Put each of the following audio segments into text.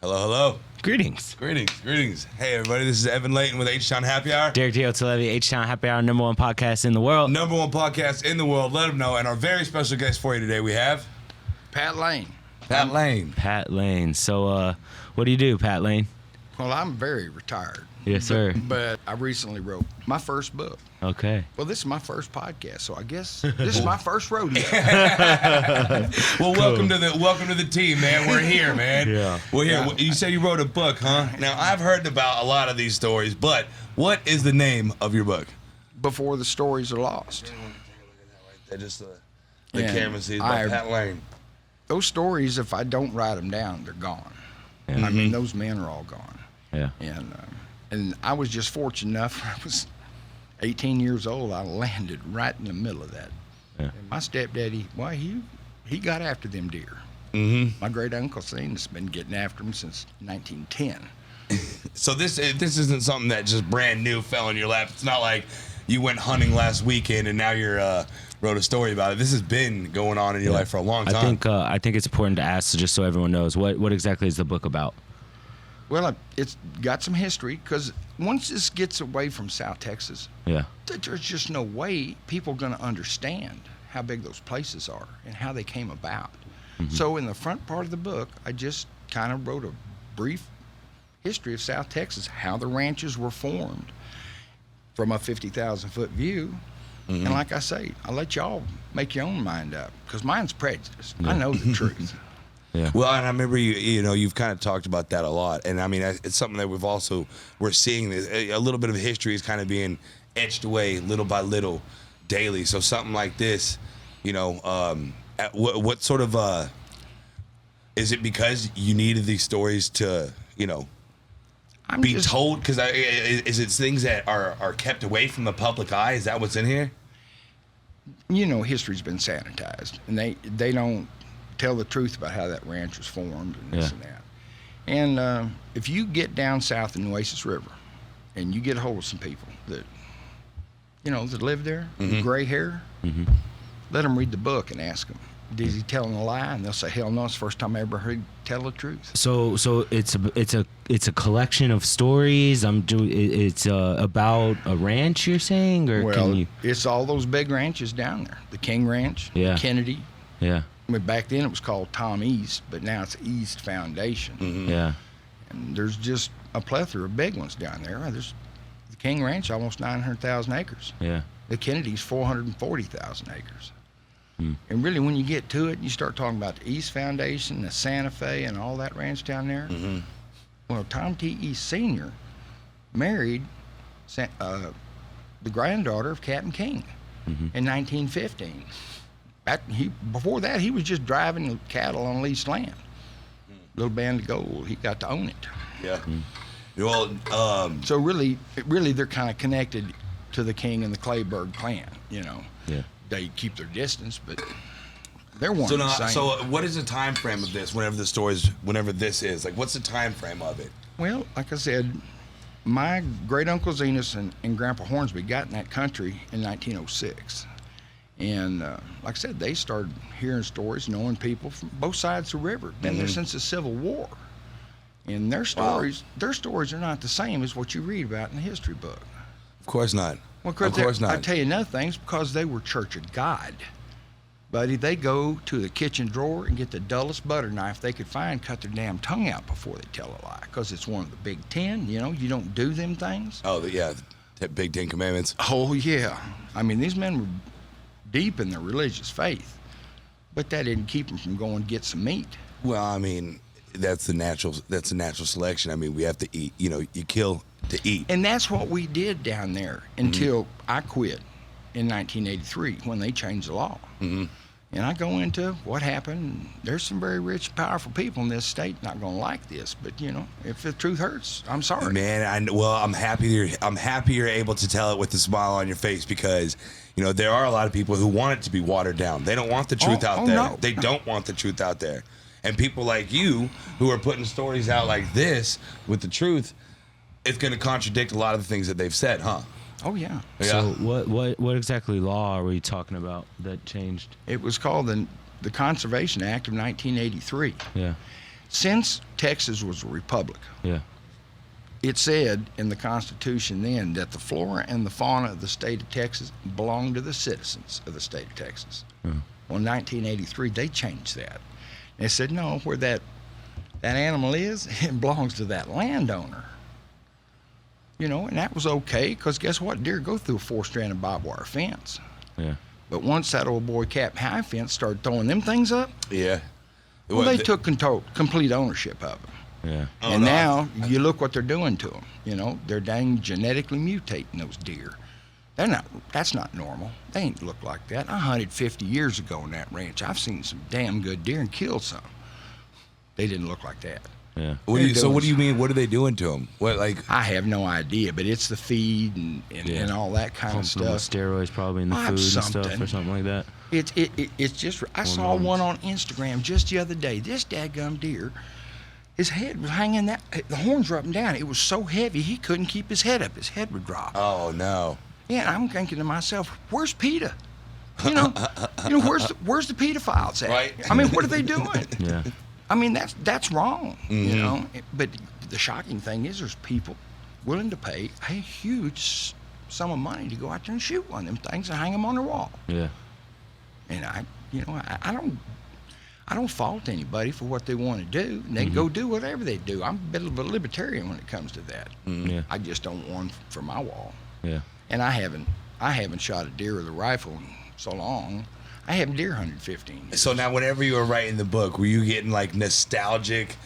Hello, hello. Greetings. Greetings. Hey, everybody, this is Evan Layton with HTown Happy Hour. Derek Teotilevi, HTown Happy Hour, #1 podcast in the world. #1 podcast in the world. Let them know. And our very special guest for you today, we have Pat Lane. Pat Lane. Pat Lane. So, what do you do, Pat Lane? Well, I'm very retired. Yes, sir. But I recently wrote my first book. Okay. Well, this is my first podcast, so I guess this is my first rodeo. Well, welcome to the team, man. We're here, man. Yeah. We're here. You said you wrote a book, huh? Now, I've heard about a lot of these stories, but what is the name of your book? Before the Stories Are Lost. Just the And camera sees by Pat Lane. Those stories, if I don't write them down, they're gone. Yeah. I mean, those men are all gone. Yeah. And I was just fortunate enough. I was 18 years old. I landed right in the middle of that. Yeah. And my stepdaddy, why he got after them deer. Mm-hmm. My great uncle Cena's been getting after them since 1910. So this isn't something that just brand new fell in your lap. It's not like you went hunting last weekend and now you're wrote a story about it. This has been going on in your life for a long time. I think it's important to ask, just so everyone knows, what exactly is the book about? Well, it's got some history, because once this gets away from South Texas, Yeah. there's just no way people are going to understand how big those places are and how they came about. Mm-hmm. So in the front part of the book, I just kind of wrote a brief history of South Texas, how the ranches were formed from a 50,000-foot view. Mm-hmm. And like I say, I'll let y'all make your own mind up, because mine's prejudiced. I know the truth. Yeah. Well, and I remember you've kind of talked about that a lot, and I mean it's something that we're seeing a little bit of history is kind of being etched away little by little, daily. So something like this, what sort of is it because you needed these stories to be told? Because is it things that are kept away from the public eye? Is that what's in here? History's been sanitized, and they don't tell the truth about how that ranch was formed and this and that. And if you get down south in the Nueces River and you get a hold of some people that live there, Mm-hmm. gray hair, Mm-hmm. let them read the book and ask them, is he telling a lie? And they'll say, hell no, it's the first time I ever heard him tell the truth. So it's a collection of stories. It's about a ranch, you're saying, or Well, can you? it's all those big ranches down there. The King Ranch, Yeah. Kennedy. Yeah. I mean, back then it was called Tom East, but now it's East Foundation. Mm-hmm. Yeah. And there's just a plethora of big ones down there. There's the King Ranch, almost 900,000 acres. Yeah. The Kennedy's 440,000 acres. Hmm. And really, when you get to it, you start talking about the East Foundation, the Santa Fe, and all that ranch down there. Mm-hmm. Well, Tom T. East Sr. married the granddaughter of Captain King in 1915. Before that, he was just driving cattle on leased land. Little band of gold, he got to own it. Yeah. Well, So really, they're kind of connected to the King and the Clayburgh clan. Yeah. They keep their distance, but they're one so and the now, same. so what is the time frame of this? Whenever this is, like, what's the time frame of it? Well, like I said, my great uncle Zenas and Grandpa Hornby got in that country in 1906. And like I said, they started hearing stories, knowing people from both sides of the river. Been there since the Civil War. And their stories are not the same as what you read about in the history book. Of course not. Well, of course not. I tell you another thing, it's because they were Church of God. Buddy, they go to the kitchen drawer and get the dullest butter knife they could find, cut their damn tongue out before they tell a lie, because it's one of the Big Ten. You don't do them things. Oh, yeah, the Big Ten Commandments. Oh, yeah. I mean, these men were deep in their religious faith, but that didn't keep them from going to get some meat. Well, I mean, that's the natural selection. I mean, we have to eat. You kill to eat. And that's what we did down there until I quit in 1983 when they changed the law. Mm-hmm. And I go into what happened. There's some very rich, powerful people in this state not going to like this, but if the truth hurts, I'm sorry. Man, I'm happy you're able to tell it with a smile on your face, because there are a lot of people who want it to be watered down. They don't want the truth out there. No. They don't want the truth out there. And people like you who are putting stories out like this with the truth, it's going to contradict a lot of the things that they've said, huh? Oh, yeah. So what exactly law are we talking about that changed? It was called the Conservation Act of 1983. Yeah. since Texas was a republic, Yeah. it said in the Constitution then that the flora and the fauna of the state of Texas belonged to the citizens of the state of Texas. Well, in 1983, they changed that. They said, no, where that animal is, it belongs to that landowner. You know, and that was okay, because guess what? Deer go through a 4-stranded barbed wire fence. Yeah. But once that old boy Captain High Fence started throwing them things up, Yeah. well, they took complete ownership of them. Yeah. And now you look what they're doing to them. You know, they're dang genetically mutating those deer. That's not normal. They ain't look like that. I hunted 50 years ago on that ranch. I've seen some damn good deer and killed some. They didn't look like that. Yeah. What do you mean? What are they doing to them? What, like? I have no idea, but it's the feed and all that kind of Pumping them with stuff. steroids probably in the food and stuff or something like that. It's just. I saw one on Instagram just the other day. This dadgum deer, his head was hanging the horns were up and down. It was so heavy he couldn't keep his head up. His head would drop. Oh no. Yeah, and I'm thinking to myself, where's PETA? You know, where's the pedophiles at? Right. I mean, what are they doing? Yeah. I mean, that's wrong. You know, but the shocking thing is, there's people willing to pay a huge sum of money to go out there and shoot one of them things and hang them on their wall. Yeah. And I don't fault anybody for what they want to do. And they go do whatever they do. I'm a bit of a libertarian when it comes to that. Yeah. I just don't want one for my wall. Yeah. And I haven't shot a deer with a rifle in so long. I haven't deer hunted 15 years. So now, whenever you were writing the book, were you getting like nostalgic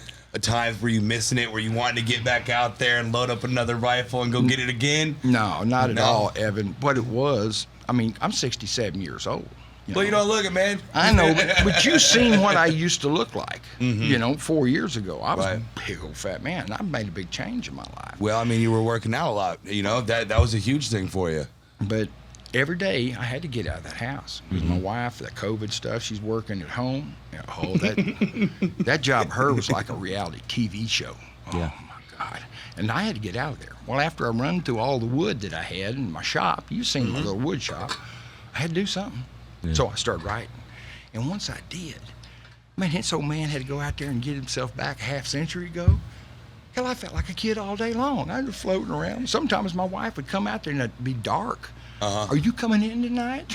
times? Were you missing it? Were you wanting to get back out there and load up another rifle and go get it again? No, not at all, Evan. What it was, I mean, I'm 67 years old. Well, you don't look it, man. I know, but you've seen what I used to look like. You know, 4 years ago, I was a big old fat man. And I've made a big change in my life. Well, I mean, you were working out a lot. You know, that was a huge thing for you. But every day I had to get out of that house because my wife, that COVID stuff, she's working at home. Oh, that job, her was like a reality TV show. Oh Yeah. my God! And I had to get out of there. Well, after I run through all the wood that I had in my shop, you've seen my little wood shop, I had to do something. Yeah. So I started writing, and once I did, man, this old man had to go out there and get himself back a half century ago. Hell, I felt like a kid all day long. I was floating around. Sometimes my wife would come out there and it'd be dark. Are you coming in tonight?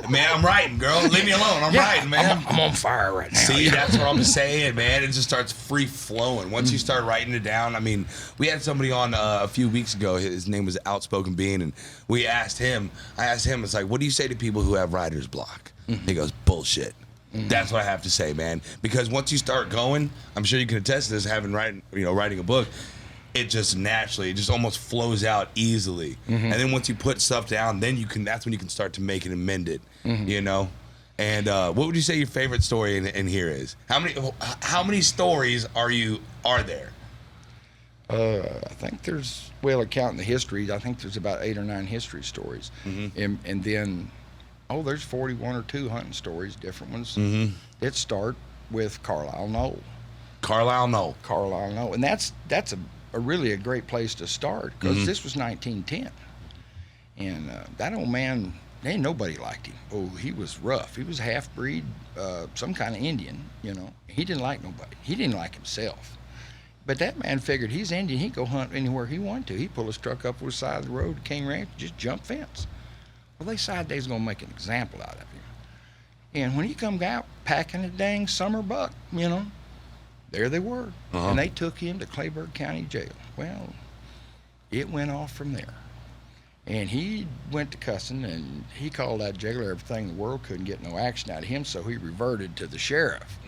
Man, I'm writing, girl. Leave me alone. I'm writing, man. I'm on fire right now. See, that's what I'm saying, man. It just starts free flowing. Once you start writing it down, I mean, we had somebody on a few weeks ago. His name was Outspoken Bean, and I asked him, it's like, what do you say to people who have writer's block? He goes, bullshit. That's what I have to say, man. Because once you start going, I'm sure you can attest to this, writing a book, it just naturally, it just almost flows out easily. And then once you put stuff down, that's when you can start to make it and mend it, you know? And what would you say your favorite story in here is? How many stories are there? I think there's, counting the histories, I think there's about 8 or 9 history stories. And then, there's 41 or 2 hunting stories, different ones. It start with Carlisle Knoll. Carlisle Knoll. And that's a really a great place to start, because this was 1910. And that old man, ain't nobody liked him. Oh, he was rough. He was half-breed, some kind of Indian, you know. He didn't like nobody. He didn't like himself. But that man figured he's Indian. He'd go hunt anywhere he wanted to. He'd pull his truck up to the side of the road to King Ranch, just jump fence. Well, they decided they was going to make an example out of him. And when he come out packing a dang summer buck, you know, there they were. And they took him to Clayburgh County Jail. Well, it went off from there. And he went to cussing, and he called that jailer everything in the world, couldn't get no action out of him, so he reverted to the sheriff.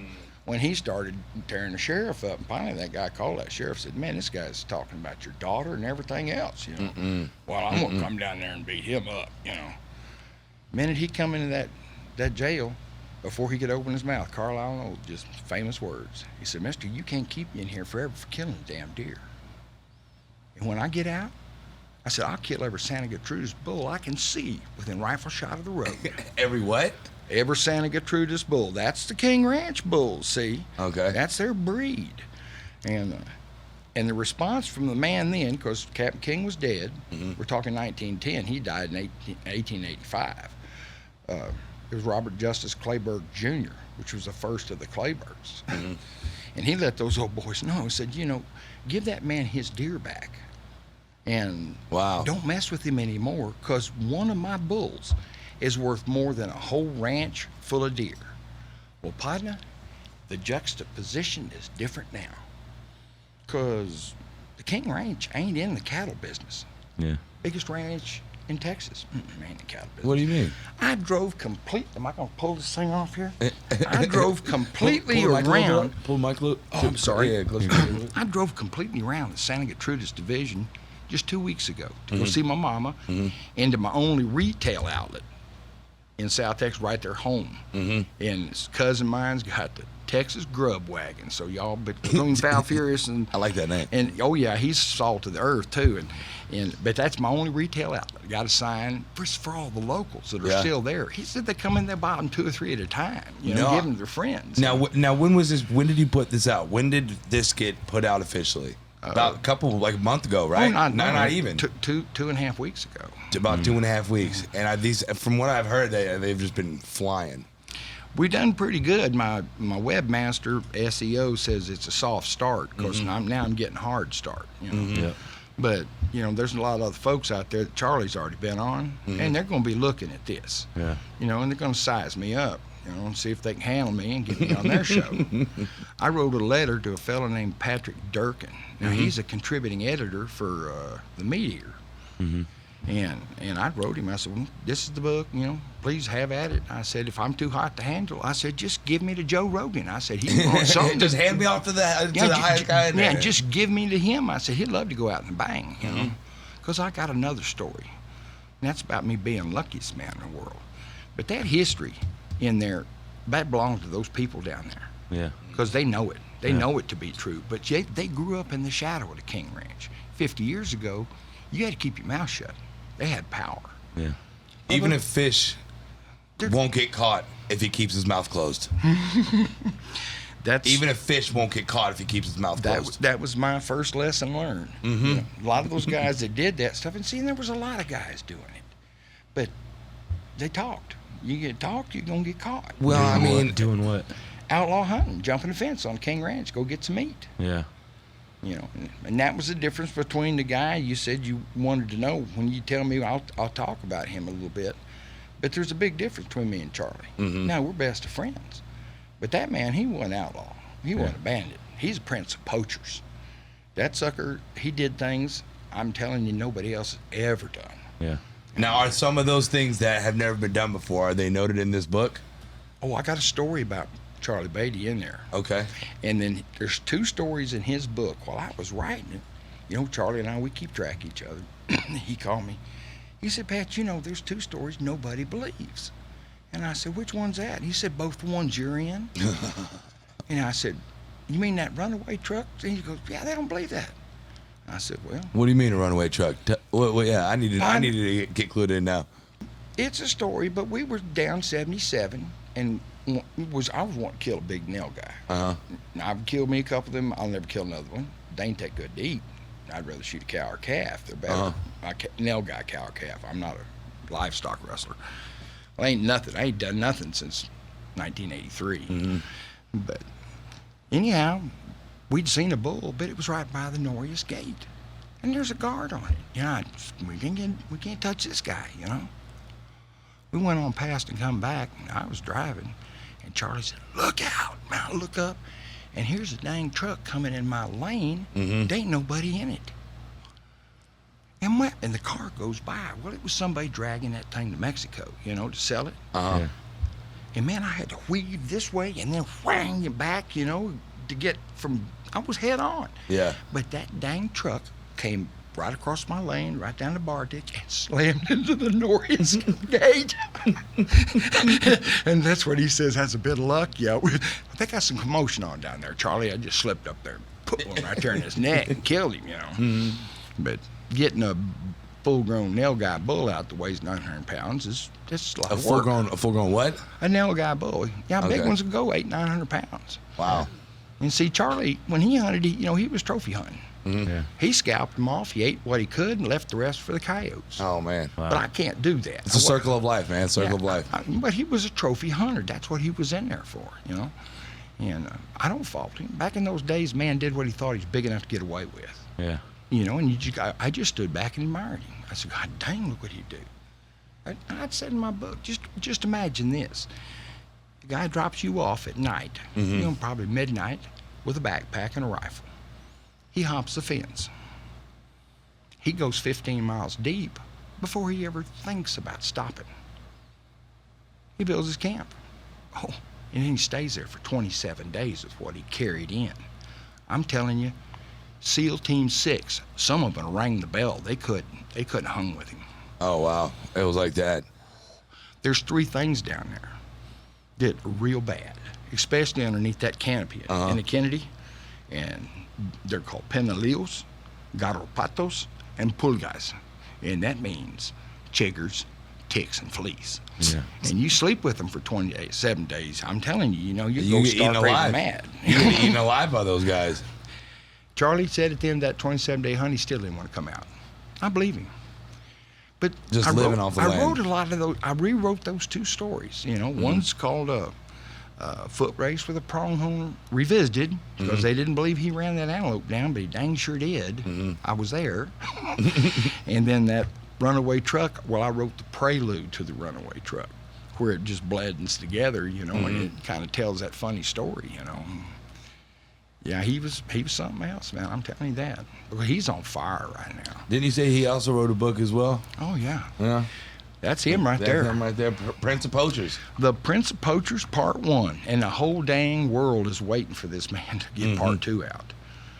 When he started tearing the sheriff up, and finally that guy called that sheriff, said, man, this guy's talking about your daughter and everything else, you know. Well, I'm going to come down there and beat him up, you know. The minute he come into that jail, before he could open his mouth, Carlisle Knoll, just famous words. He said, mister, you can't keep me in here forever for killing a damn deer. And when I get out, I said, I'll kill every Santa Gertrudis bull I can see within rifle shot of the road. Every what? Every Santa Gertrudis bull. That's the King Ranch bulls, see? Okay. That's their breed. And the response from the man then, because Captain King was dead, we're talking 1910, he died in 1885. It was Robert Justice Clayburgh Jr., which was the first of the Clayburghs. And he let those old boys know. He said, give that man his deer back. And Wow. don't mess with him anymore, because one of my bulls is worth more than a whole ranch full of deer. Well, partner, the juxtaposition is different now, because the King Ranch ain't in the cattle business. Yeah. Biggest ranch in Texas. Ain't in the cattle business. What do you mean? I drove am I going to pull this thing off here? I drove completely pull the mic a little around. bit. Pull the mic a little. Oh, I'm sorry. Yeah, closer to a little bit. I drove completely around the Santa Gertrudis division just 2 weeks ago to go see my mama into my only retail outlet in South Texas, right there home. And his cousin mine's got the Texas Grub Wagon. So y'all between Foul Furious and I like that name. And oh yeah, he's salt of the earth too. But that's my only retail outlet. I got a sign for all the locals that are still there. He said they come in there, buy them 2 or 3 at a time. Give them to their friends. Now, when was this? When did you put this out? When did this get put out officially? About a month ago, right? Oh, not even. 2.5 weeks ago. About 2.5 weeks. And these, from what I've heard, they've just been flying. We done pretty good. My webmaster SEO says it's a soft start, because I'm getting hard start. Yep. But there's a lot of other folks out there that Charlie's already been on, and they're going to be looking at this. Yeah. And they're going to size me up, and see if they can handle me and get me on their show. I wrote a letter to a fellow named Patrick Durkin. Now he's a contributing editor for the Meat Eater. And I wrote him. I said, well, this is the book. Please have at it. I said, if I'm too hot to handle, I said, just give me to Joe Rogan. I said, he wants something. Just hand me off to the highest guy in there. Yeah, just give me to him. I said, he'd love to go out and bang, because I got another story. And that's about me being luckiest man in the world. But that history in there, that belongs to those people down there. Yeah. Because they know it. They know it to be true. But they grew up in the shadow of the King Ranch. 50 years ago, you had to keep your mouth shut. They had power. Yeah. Even if fish won't get caught if he keeps his mouth closed. Even if fish won't get caught if he keeps his mouth closed. That was my first lesson learned. A lot of those guys that did that stuff, and there was a lot of guys doing it, but they talked. You get talked, you're gonna get caught. Well, doing what? Outlaw hunting, jumping the fence on King Ranch, go get some meat. Yeah. And that was the difference between the guy you said you wanted to know. When you tell me, I'll talk about him a little bit. But there's a big difference between me and Charlie. Now, we're best of friends. But that man, he wasn't outlaw. He wasn't a bandit. He's a prince of poachers. That sucker, he did things, I'm telling you, nobody else has ever done. Yeah. Now, are some of those things that have never been done before, are they noted in this book? Oh, I got a story about Charlie Beatty in there. Okay. And then there's 2 stories in his book. While I was writing it, Charlie and I, we keep track of each other. He called me. He said, Pat, there's 2 stories nobody believes. And I said, which one's that? He said, both the ones you're in. And I said, you mean that runaway truck? And he goes, yeah, they don't believe that. I said, well. What do you mean a runaway truck? Yeah, I needed to get clued in now. It's a story, but we were down 77, and I was wanting to kill a big nail guy. I've killed me a couple of them. I'll never kill another one. They ain't that good to eat. I'd rather shoot a cow or calf. They're better. Nail guy, cow or calf. I'm not a livestock wrestler. Well, ain't nothing. I ain't done nothing since 1983. But anyhow, we'd seen a bull, but it was right by the Norris Gate, and there's a guard on it. We can't touch this guy. We went on past and come back, and I was driving, and Charlie said, look out. Now I look up, and here's a dang truck coming in my lane. There ain't nobody in it. And the car goes by. Well, it was somebody dragging that thing to Mexico, to sell it. Yeah. And man, I had to weave this way and then whang it back, to get from, I was head on. Yeah. But that dang truck came right across my lane, right down the bar ditch, and slammed into the Norris Gate. And that's what he says has a bit of luck. Yeah, they got some commotion on down there, Charlie. I just slipped up there and put one right there in his neck and killed him, But getting a full-grown nail guy bull out that weighs 900 pounds is just a lot of work. A full-grown what? A nail guy bull. Yeah, big Okay. ones will go 800-900 pounds. Wow. And see, Charlie, when he hunted, he was trophy hunting. Yeah. He scalped them off. He ate what he could and left the rest for the coyotes. Oh, man. Wow. But I can't do that. It's a circle of life, man. Circle of life. But he was a trophy hunter. That's what he was in there for, And I don't fault him. Back in those days, man did what he thought he was big enough to get away with. Yeah. You know, and I just stood back and admired him. I said, God dang, look what he do. I'd said in my book, just imagine this. The guy drops you off at night, you know, probably midnight, with a backpack and a rifle. He hops the fence. He goes 15 miles deep before he ever thinks about stopping. He builds his camp. Oh, and then he stays there for 27 days with what he carried in. I'm telling you, SEAL Team 6, some of them rang the bell. They couldn't hung with him. Oh, wow. It was like that. There's 3 things down there that are real bad, especially underneath that canopy in the Kennedy. And they're called penalillos, garrapatos, and pulgas. And that means chiggers, ticks, and fleas. Yeah. And you sleep with them for 20 days, 7 days. I'm telling you, you know, you You go get eaten stark alive. mad. You get eaten alive by those guys. Charlie said at the end of that 27-day hunt, he still didn't want to come out. I believe him. But Just living off the I land. wrote a lot of those. I rewrote those 2 stories. You know, one's called a Foot Race with a Pronghorn Revisited, because they didn't believe he ran that antelope down, but he dang sure did. I was there. And then that runaway truck, well, I wrote the prelude to the runaway truck, where it just blends together, you know, and it kind of tells that funny story, you know. Yeah, he was something else, man. I'm telling you that. Well, he's on fire right now. Didn't you say he also wrote a book as well? Oh yeah, Yeah. that's him right That's there. him right there. Prince of Poachers. The Prince of Poachers Part 1, and the whole dang world is waiting for this man to get Part 2 out.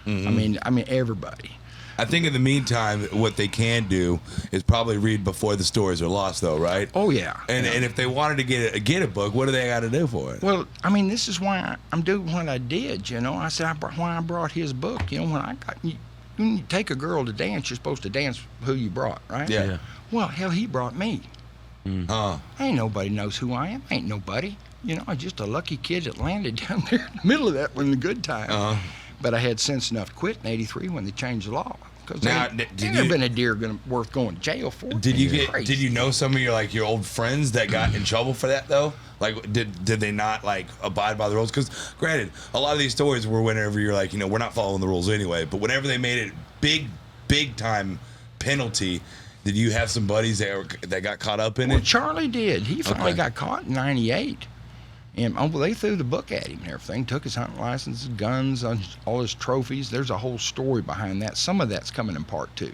I mean everybody. I think in the meantime, what they can do is probably read before the stories are lost, though, right? Oh yeah. And yeah. and if they wanted to get a book, what do they got to do for it? Well, I mean, this is why I'm doing what I did. You know, I said why I brought his book. You know, when when you take a girl to dance, you're supposed to dance who you brought, right? Yeah. Well, hell, he brought me. Ain't nobody knows who I am. Ain't nobody. You know, I'm just a lucky kid that landed down there in the middle of that in the good time. But I had sense enough to quit in '83 when they changed the law. Because there's never been a deer worth going to jail for. Did you know some of your old friends that got in trouble for that though? Like, did they not like abide by the rules? Because granted, a lot of these stories were whenever you're like, you know, we're not following the rules anyway. But whenever they made it big time penalty, did you have some buddies that got caught up in Well, it? Charlie did. He finally got caught in '98. And they threw the book at him and everything, took his hunting license, guns, all his trophies. There's a whole story behind that. Some of that's coming in Part 2.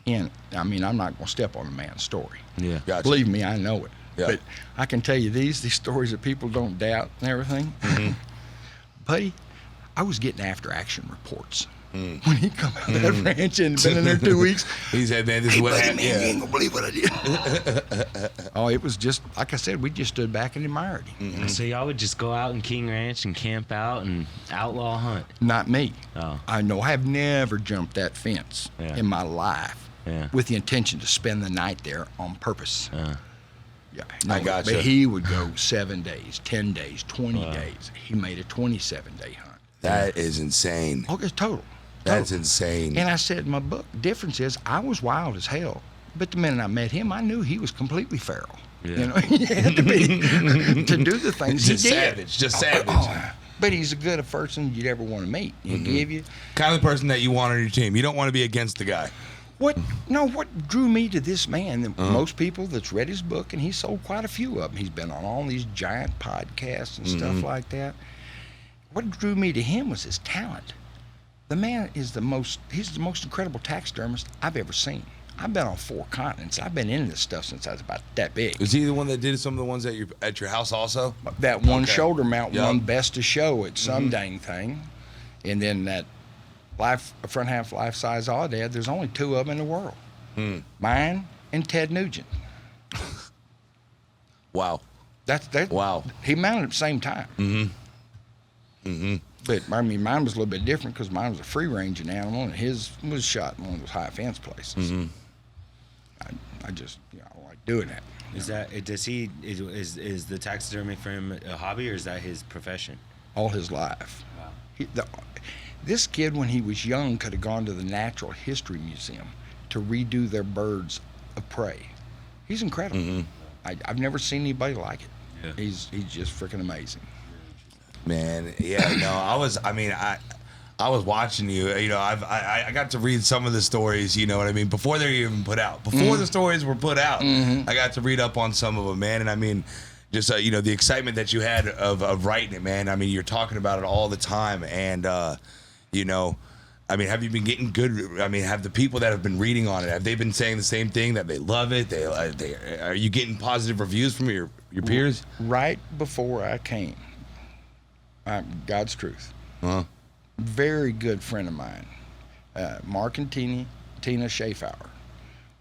And, I mean, I'm not going to step on a man's story. Yeah. Gotcha. Believe me, I know it. Yeah. But I can tell you these stories that people don't doubt and everything. Buddy, I was getting after action reports. When he come out of that ranch and been in there 2 weeks. He said, man, this Hey, is what buddy, happened. man, you Yeah. ain't gonna believe what I did. Oh, it was just, like I said, we just stood back and admired him. So y'all would just go out in King Ranch and camp out and outlaw hunt. Not me. Oh. I know I have never jumped that fence in my life with the intention to spend the night there on purpose. Yeah, I gotcha. But he would go 7 days, 10 days, 20 days. He made a 27-day hunt. That is insane. Okay, total. That's insane. And I said in my book, difference is I was wild as hell. But the minute I met him, I knew he was completely feral. Yeah. You know, he had to be to do the things Just he did. savage, just savage. But he's a good person you'd ever want to meet. He'll give you. Kind of the person that you want on your team. You don't want to be against the guy. What drew me to this man? Most people that's read his book, and he sold quite a few of them. He's been on all these giant podcasts and stuff like that. What drew me to him was his talent. The man is he's the most incredible taxidermist I've ever seen. I've been on 4 continents. I've been into this stuff since I was about that big. Is he the one that did some of the ones at your house also? That one shoulder mount Yep. won best of show at some dang thing. And then that front half life-size Aoudad, there's only 2 of them in the world. Mine and Ted Nugent. Wow. That Wow. He mounted at the same time. But I mean, mine was a little bit different because mine was a free-ranging animal, and his was shot in one of those high fence places. I just, I like doing that. Is the taxidermy for him a hobby, or is that his profession? All his life. Wow. This kid, when he was young, could have gone to the Natural History Museum to redo their birds of prey. He's incredible. I've never seen anybody like it. Yeah. He's just freaking amazing. Man, yeah, no, I was watching you. You know, I got to read some of the stories. You know what I mean? Before they're even put out, before the stories were put out, I got to read up on some of them, man. And I mean, just you know, the excitement that you had of writing it, man. I mean, you're talking about it all the time, and you know, I mean, have you been getting good? I mean, have the people that have been reading on it, have they been saying the same thing, that they love it? They are you getting positive reviews from your peers? Right before I came, God's truth. Uh-huh. Very good friend of mine, Mark and Tina Schaefauer.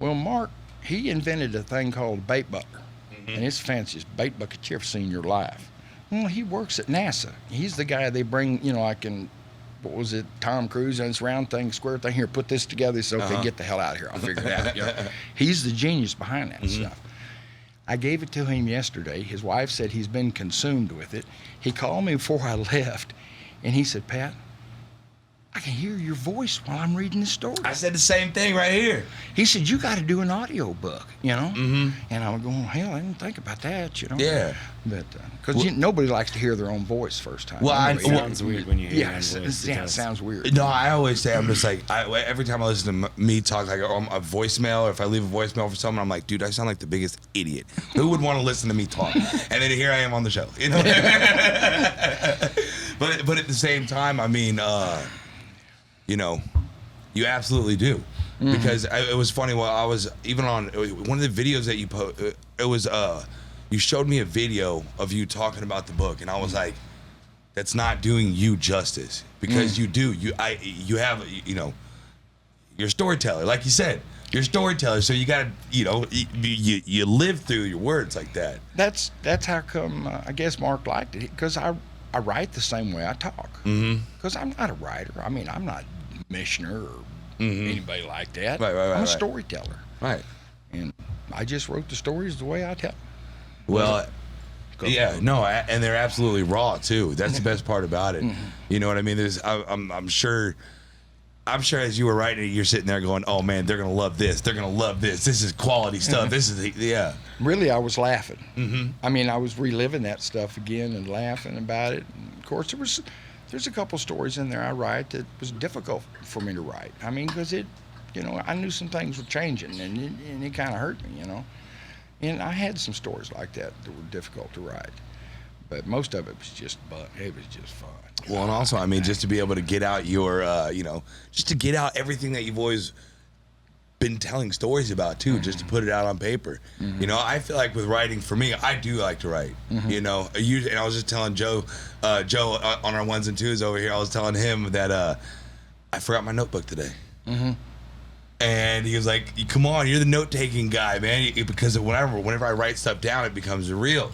Well, Mark, he invented a thing called bait butter, and it's the fanciest bait bucket you ever seen in your life. Well, he works at NASA. He's the guy they bring, you know, like in, what was it, Tom Cruise and this round thing, square thing, here, put this together. So, okay, get the hell out of here. I'll figure it out. You know? He's the genius behind that stuff. I gave it to him yesterday. His wife said he's been consumed with it. He called me before I left, and he said, Pat, I can hear your voice while I'm reading the story. I said the same thing right here. He said, you got to do an audio book, you know? And I was going, hell, I didn't think about that, you know? Yeah. But, because nobody likes to hear their own voice first time. Well, It sounds weird when you hear your own voice. Yeah, it sounds weird. No, I always say, I'm just like, every time I listen to me talk, like a voicemail, or if I leave a voicemail for someone, I'm like, dude, I sound like the biggest idiot. Who would want to listen to me talk? And then here I am on the show, you know? But at the same time, I mean, you know, you absolutely do. Because it was funny, while I was even on one of the videos that you it was, you showed me a video of you talking about the book, and I was like, that's not doing you justice, because you do. You have, you know, you're a storyteller, like you said. You're a storyteller, so you gotta, you know, you live through your words like that. That's how come, I guess Mark liked it, because I write the same way I talk. Because I'm not a writer. I mean, I'm not Missioner or anybody like that. Right, I'm a right. storyteller. Right. And I just wrote the stories the way I tell them. Well, yeah, no, and they're absolutely raw too. That's the best part about it. You know what I mean? I'm sure as you were writing it, you're sitting there going, "Oh man, they're gonna love this. They're gonna love this. This is quality stuff. This is yeah." Really, I was laughing. I mean, I was reliving that stuff again and laughing about it. And of course, there's a couple stories in there I write that was difficult for me to write. I mean, because it, you know, I knew some things were changing, and it kind of hurt me, you know. And I had some stories like that were difficult to write, but most of it was just fun. It was just fun. Well, and also, I mean, just to be able to get out your, you know, just to get out everything that you've always been telling stories about too, just to put it out on paper. You know, I feel like with writing, for me, I do like to write. You know, and I was just telling Joe on our ones and twos over here, I was telling him that I forgot my notebook today. And he was like, "Come on, you're the note-taking guy, man." Because whenever I write stuff down, it becomes real.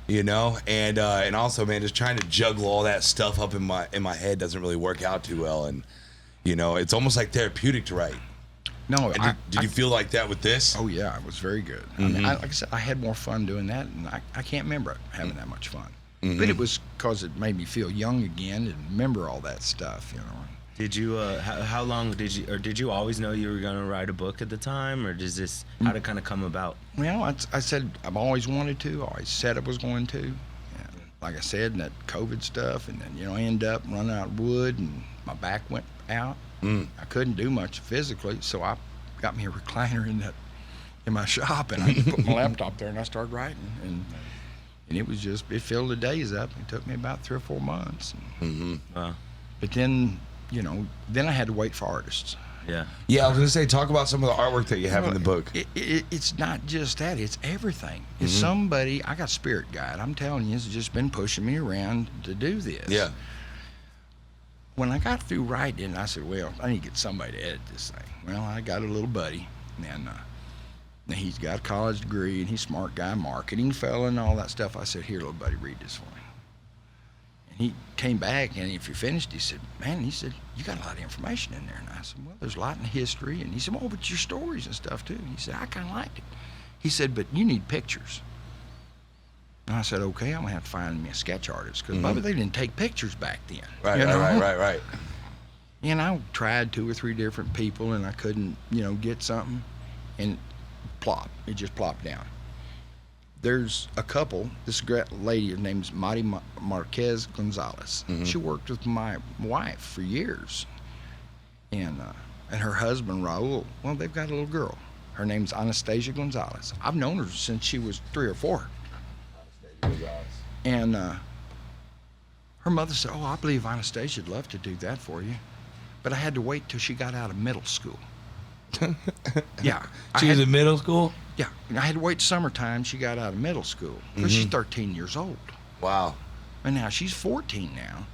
You know, and also, man, just trying to juggle all that stuff up in my head doesn't really work out too well. And you know, it's almost like therapeutic to write. No, And did you feel like that with this? Oh yeah, it was very good. I mean, like I said, I had more fun doing that, and I can't remember having that much fun. But it was because it made me feel young again and remember all that stuff, you know. Did you? How long did you always know you were gonna write a book at the time, or does this how did it kind of come about? Well, I said I've always wanted to. I always said I was going to. And like I said, and that COVID stuff, and then, you know, I ended up running out of wood, and my back went out. I couldn't do much physically, so I got me a recliner in my shop, and I just put my laptop there, and I started writing, and it was just, it filled the days up. It took me about 3 or 4 months. But then, you know, then I had to wait for artists. Yeah. Yeah, I was gonna say, talk about some of the artwork that you have in the book. It's not just that; it's everything. It's somebody. I got Spirit Guide. I'm telling you, has just been pushing me around to do this. Yeah. When I got through writing, I said, "Well, I need to get somebody to edit this thing." Well, I got a little buddy, and he's got a college degree, and he's a smart guy, marketing fella, and all that stuff. I said, "Here, little buddy, read this for me." And he came back, and if you finished, he said, "Man," he said, "you got a lot of information in there." And I said, "Well, there's a lot in history." And he said, "Well, but your stories and stuff too." And he said, "I kind of liked it." He said, "But you need pictures." And I said, "Okay, I'm gonna have to find me a sketch artist, because Bubba, they didn't take pictures back then." Right. And I tried 2 or 3 different people, and I couldn't, you know, get something, and plop, it just plopped down. there's a couple. This great lady, her name's Madi Marquez Gonzalez. She worked with my wife for years, and her husband Raul. Well, they've got a little girl. Her name's Anastasia Gonzalez. I've known her since she was 3 or 4. And her mother said, "Oh, I believe Anastasia'd love to do that for you," but I had to wait till she got out of middle school. Yeah, She was in middle school? Yeah, and I had to wait summertime. She got out of middle school because she's 13 years old. Wow. And now she's 14 now.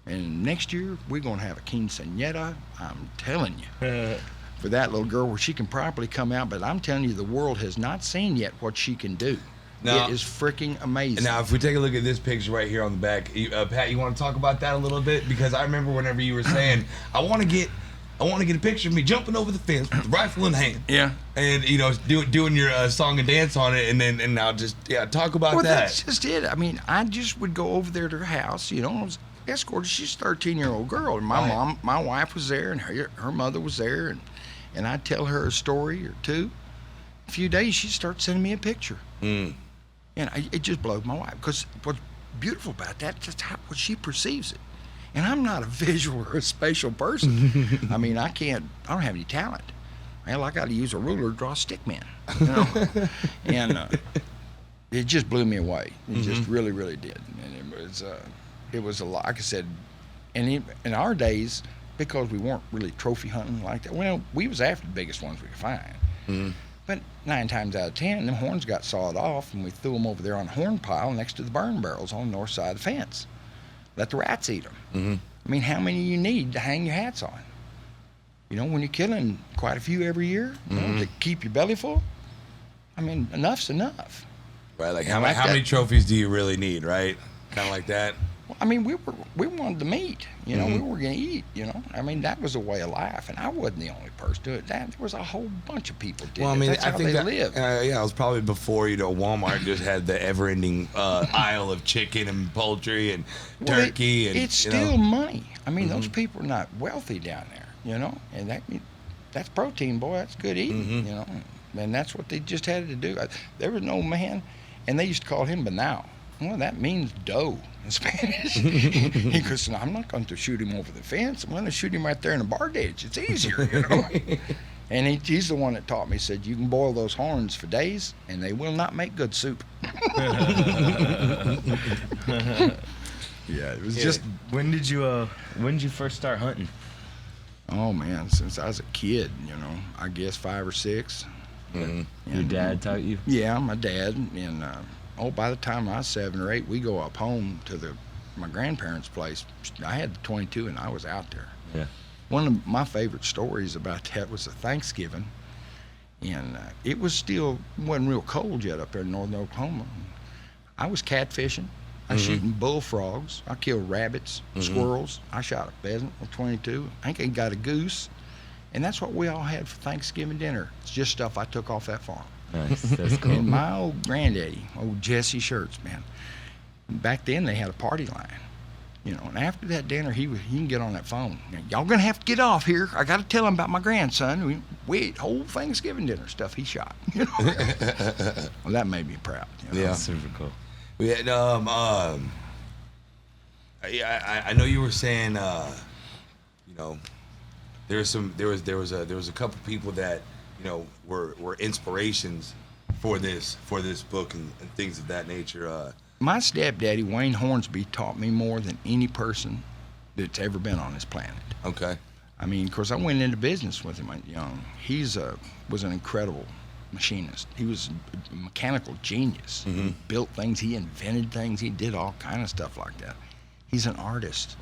And next year, we're going to have a quinceañera, I'm telling you, for that little girl where she can properly come out. But I'm telling you, the world has not seen yet what she can do. Now, it is freaking amazing. Now, if we take a look at this picture right here on the back, Pat, you want to talk about that a little bit? Because I remember whenever you were saying, I want to get a picture of me jumping over the fence with the rifle in hand. Yeah. And, doing your song and dance on it, and now just, talk about that. That's just it. I mean, I just would go over there to her house, I was escorted. She's a 13-year-old girl, and my wife was there, and her mother was there, and I'd tell her a story or two. A few days, she'd start sending me a picture. And it just blowed my wife, because what's beautiful about that is just what she perceives it. And I'm not a visual or a spatial person. I mean, I don't have any talent. Hell, I got to use a ruler to draw a stick man. And it just blew me away. It just really, really did. And it was a lot. Like I said, and in our days, because we weren't really trophy hunting like that, well, we was after the biggest ones we could find. But 9 times out of 10, them horns got sawed off, and we threw them over there on a horn pile next to the burn barrels on the north side of the fence. Let the rats eat them. I mean, how many you need to hang your hats on? When you're killing quite a few every year, to keep your belly full, I mean, enough's enough. Right, like how many trophies do you really need, right? Kind of like that. I mean, we wanted the meat, we were going to eat, I mean, that was a way of life, and I wasn't the only person to do it. There was a whole bunch of people did well, I mean, That's how they lived. It was probably before, Walmart just had the ever-ending aisle of chicken and poultry and turkey. It's still money. I mean, those people are not wealthy down there, and that's protein, boy. That's good eating, and that's what they just had to do. There was no man, and they used to call him banao. Well, that means doe in Spanish. He goes, "No, I'm not going to shoot him over the fence. I'm going to shoot him right there in the bar ditch. It's easier, And he's the one that taught me. He said, "You can boil those horns for days, and they will not make good soup." Yeah, it was just. When did you first start hunting? Oh man, since I was a kid, I guess 5 or 6. Your dad taught you? Yeah, my dad, and by the time I was 7 or 8, we go up home to my grandparents' place. I had the 22, and I was out there. Yeah. One of my favorite stories about that was a Thanksgiving, and it wasn't real cold yet up there in northern Oklahoma. I was catfishing. I was shooting bullfrogs. I killed rabbits, squirrels. I shot a pheasant with 22. I think I got a goose, and that's what we all had for Thanksgiving dinner. It's just stuff I took off that farm. Nice, that's cool. And my old granddaddy, old Jesse Shirts, man, back then they had a party line, and after that dinner, he can get on that phone. Now, y'all gonna have to get off here. I got to tell him about my grandson. We ate whole Thanksgiving dinner stuff he shot. Well, that made me proud. Yeah, that's super cool. We had I know you were saying there was a couple people that were inspirations for this book and things of that nature. My stepdaddy, Wayne Hornsby, taught me more than any person that's ever been on this planet. Okay. I mean, of course, I went into business with him when young. He was an incredible machinist. He was a mechanical genius. He built things, he invented things, he did all kind of stuff like that. He's an artist.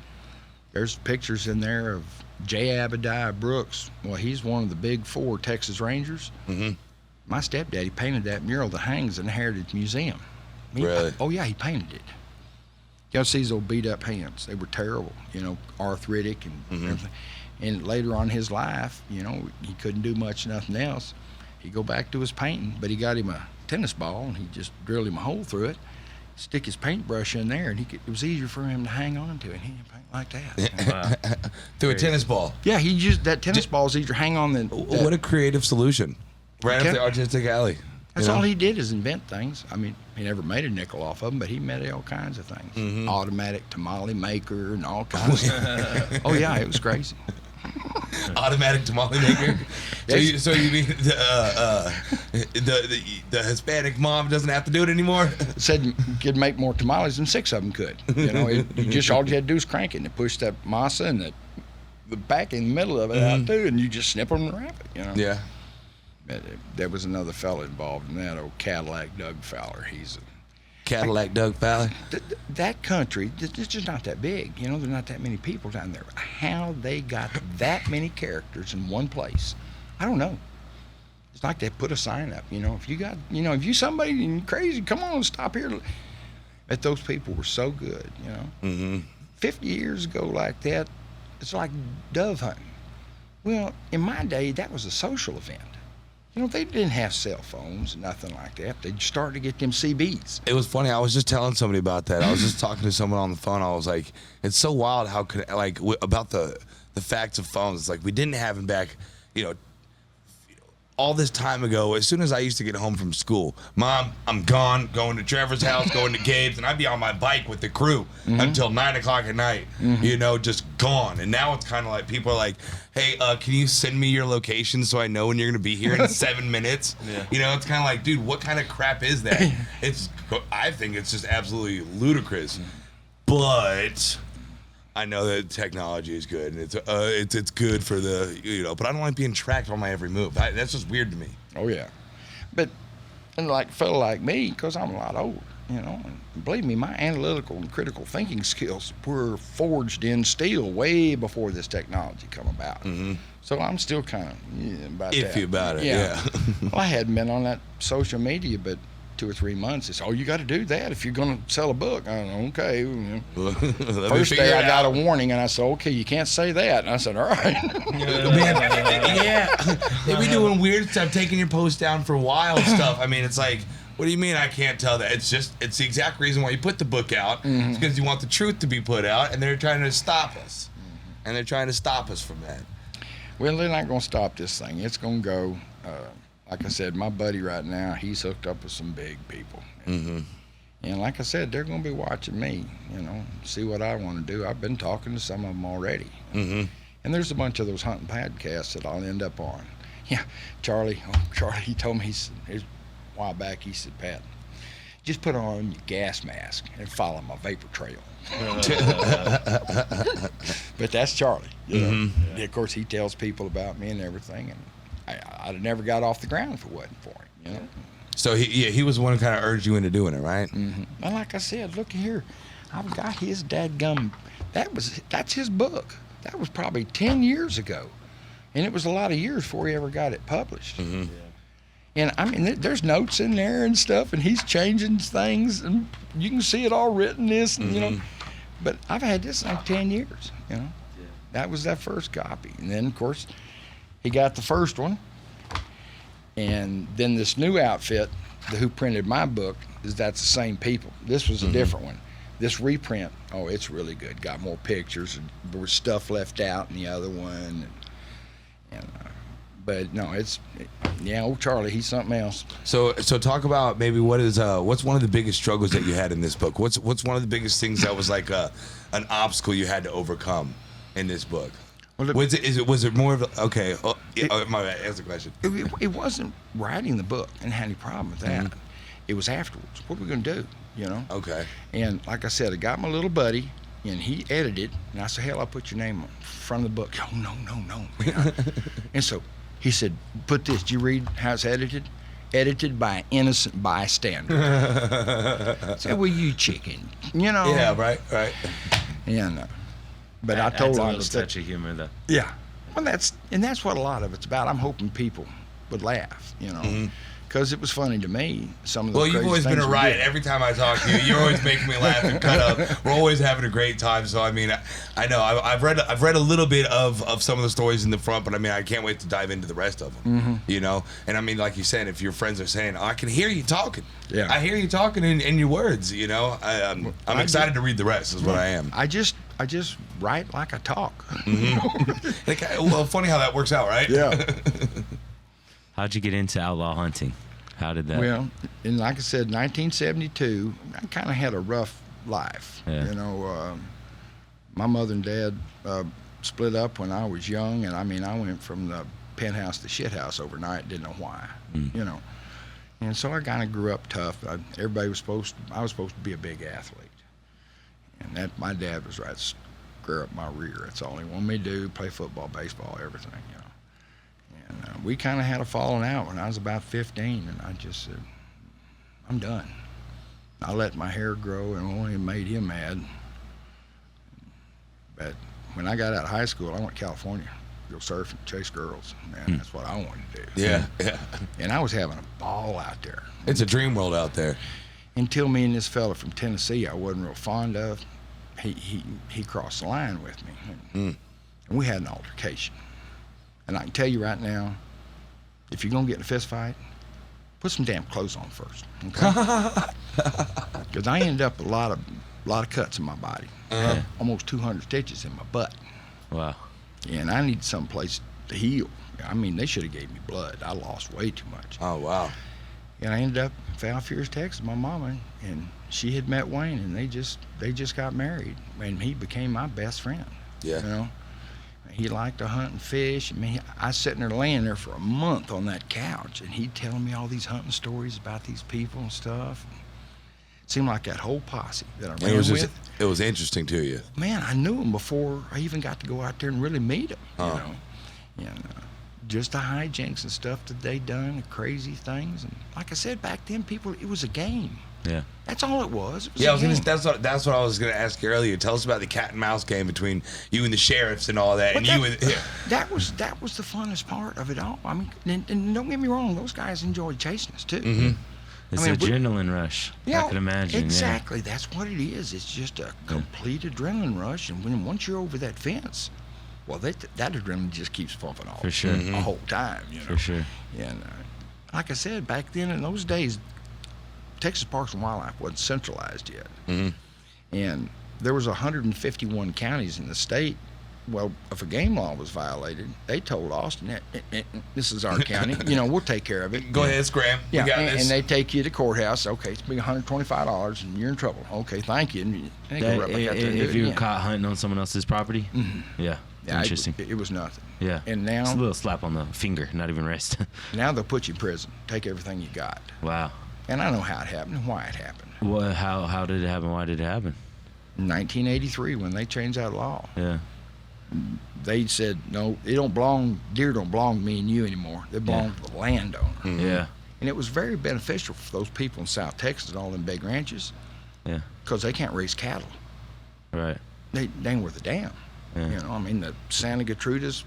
There's pictures in there of J. Abadiah Brooks. Well, he's one of the big 4 Texas Rangers. My stepdaddy painted that mural that hangs in the Heritage Museum. Really? Oh, yeah, he painted it. Y'all see his old beat-up hands. They were terrible, arthritic and everything. And later on in his life, he couldn't do much, nothing else. He'd go back to his painting, but he got him a tennis ball, and he just drilled him a hole through it, stick his paintbrush in there, and it was easier for him to hang on to it. He didn't paint like that. Wow. Through a tennis ball. Yeah, that tennis ball is easier to hang on than. What a creative solution. Right up the artistic alley. That's all he did is invent things. I mean, he never made a nickel off of them, but he made all kinds of things. Mm-hmm. Automatic tamale maker and all kinds of stuff. Oh, yeah, it was crazy. Automatic tamale maker. So you mean the Hispanic mom doesn't have to do it anymore? Said you could make more tamales than 6 of them could. You know, all you had to do is crank it and it pushed that masa and the back in the middle of it out too, and you just snip them and wrap it. You know. Yeah. But there was another fella involved in that, old Cadillac Doug Fowler. He's Cadillac Doug Fowler. That country, it's just not that big. You know, there's not that many people down there. How they got that many characters in one place, I don't know. It's like they put a sign up. You know, if you somebody and you're crazy, come on, stop here. But those people were so good. You know, 50 years ago like that, it's like dove hunting. Well, in my day, that was a social event. You know, they didn't have cell phones, nothing like that. They started to get them CBs. It was funny. I was just telling somebody about that. I was just talking to someone on the phone. I was like, it's so wild how about the facts of phones. It's like we didn't have them back, you know, all this time ago. As soon as I used to get home from school, Mom, I'm gone, going to Trevor's house, going to Gabe's, and I'd be on my bike with the crew until 9 o'clock at night, you know, just gone. And now it's kind of like people are like, hey, can you send me your location so I know when you're going to be here in 7 minutes? Yeah. You know, it's kind of like, dude, what kind of crap is that? I think it's just absolutely ludicrous. But I know that technology is good, and it's good for the, you know, but I don't like being tracked on my every move. That's just weird to me. Oh, yeah. And like a fella like me, because I'm a lot older, you know, and believe me, my analytical and critical thinking skills were forged in steel way before this technology come about. So I'm still kind of iffy about it. Yeah. Well, I hadn't been on that social media, but 2 or 3 months. It's, you got to do that if you're going to sell a book. I don't know, okay. First day I got a warning, and I said, okay, you can't say that. And I said, all right. Yeah. They be doing weird stuff, taking your post down for wild stuff. I mean, it's like, what do you mean I can't tell that? It's the exact reason why you put the book out. It's because you want the truth to be put out, and they're trying to stop us. And they're trying to stop us from that. Well, they're not going to stop this thing. It's going to go. Like I said, my buddy right now, he's hooked up with some big people. And like I said, they're going to be watching me, you know, see what I want to do. I've been talking to some of them already. And there's a bunch of those hunting podcasts that I'll end up on. Yeah, Charlie, he told me, a while back, he said, Pat, just put on your gas mask and follow my vapor trail. But that's Charlie. You know? Yeah, of course, he tells people about me and everything, and I'd have never got off the ground if it wasn't for him, you know. So he was the one who kind of urged you into doing it, right? Well, like I said, look here, I've got his dadgum. That's his book. That was probably 10 years ago, and it was a lot of years before he ever got it published. And I mean, there's notes in there and stuff, and he's changing things, and you can see it all written this, and you know. But I've had this like 10 years, you know. That was that first copy, and then of course he got the first one, and then this new outfit, who printed my book, that's the same people. This was a different one. This reprint, it's really good. Got more pictures, and there was stuff left out in the other one, but no, old Charlie, he's something else. So talk about maybe what's one of the biggest struggles that you had in this book? What's one of the biggest things that was like an obstacle you had to overcome in this book? Well, was it more of okay? My bad. Answer the question. It wasn't writing the book and had any problem with that. It was afterwards. What are we going to do? You know. Okay. And like I said, I got my little buddy, and he edited. And I said, "Hell, I'll put your name on front of the book." Oh no. And so he said, "Put this. Did you read how it's edited? Edited by an innocent bystander." I said, "Well, you chicken, you know." Yeah. Right. And. But I told him a little touch of humor, though. Yeah, well, that's what a lot of it's about. I'm hoping people would laugh, you know, because it was funny to me. Some of the you've always been a riot. Every time I talk to you, you're always making me laugh and cut up. We're always having a great time. So I mean, I know I've read a little bit of some of the stories in the front, but I mean, I can't wait to dive into the rest of them. You know, and I mean, like you said, if your friends are saying, I can hear you talking. Yeah, I hear you talking in your words. You know, I'm excited to read the rest. Is what I am. I just write like I talk. Well, funny how that works out, right? Yeah. How'd you get into outlaw hunting? How did that? Well, and like I said, 1972, I kind of had a rough life. Yeah. You know, my mother and dad split up when I was young, and I mean, I went from the penthouse to shithouse overnight. Didn't know why. You know, and so I kind of grew up tough. I was supposed to be a big athlete, and that my dad was right to screw up my rear. That's all he wanted me to do: play football, baseball, everything. You know. And we kind of had a falling out when I was about 15, and I just said, I'm done. I let my hair grow and only made him mad. But when I got out of high school, I went to California, go surf and chase girls. Man, that's what I wanted to do. Yeah. And I was having a ball out there. It's a dream world out there. Until me and this fella from Tennessee I wasn't real fond of, he crossed the line with me. And we had an altercation. And I can tell you right now, if you're gonna get in a fist fight, put some damn clothes on first, okay? Because I ended up with a lot of cuts in my body, almost 200 stitches in my butt. Wow. And I needed some place to heal. I mean, they should have gave me blood. I lost way too much. Oh, wow. And I ended up in Val Fierce, Texas, my mama, and she had met Wayne, and they just got married, and he became my best friend. Yeah. You know. He liked to hunt and fish. I mean, I was sitting there laying there for a month on that couch, and he'd telling me all these hunting stories about these people and stuff. It seemed like that whole posse that I ran with. It was interesting to you. Man, I knew him before I even got to go out there and really meet him. You know, and just the hijinks and stuff that they done, the crazy things, and like I said back then, it was a game. Yeah. That's all it was. It was Yeah, a game. that's what I was gonna ask you earlier. Tell us about the cat and mouse game between you and the sheriffs and all that, But and that was the funnest part of it all. I mean, and don't get me wrong, those guys enjoyed chasing us too. It's I mean, adrenaline rush. I can imagine. Exactly. Yeah. That's what it is. It's just a complete adrenaline rush, and once you're over that fence, well, that adrenaline just keeps pumping off. For sure. The whole time. You know? For sure. And like I said, back then in those days, Texas Parks and Wildlife wasn't centralized yet. And there was 151 counties in the state. Well, if a game law was violated, they told Austin, this is our county, we'll take care of it. Go ahead, Scram. Yeah, we got this. and they take you to courthouse. Okay, it's been $125 and you're in trouble. Okay, thank you. And they go right back out there and do if it you were again. caught hunting on someone else's property? Yeah. Yeah, Interesting. It was nothing. Yeah. And now, it's a little slap on the finger, not even wrist. now they'll put you in prison, take everything you got. Wow. And I know how it happened and why it happened. Well, how did it happen? Why did it happen? In 1983, when they changed that law, Yeah. they said, no, deer don't belong to me and you anymore. They belong to the landowner. Yeah. And it was very beneficial for those people in South Texas and all them big ranches. Yeah. Because they can't raise cattle. Right. They ain't worth a damn. Yeah. I mean, the Santa Gertrudis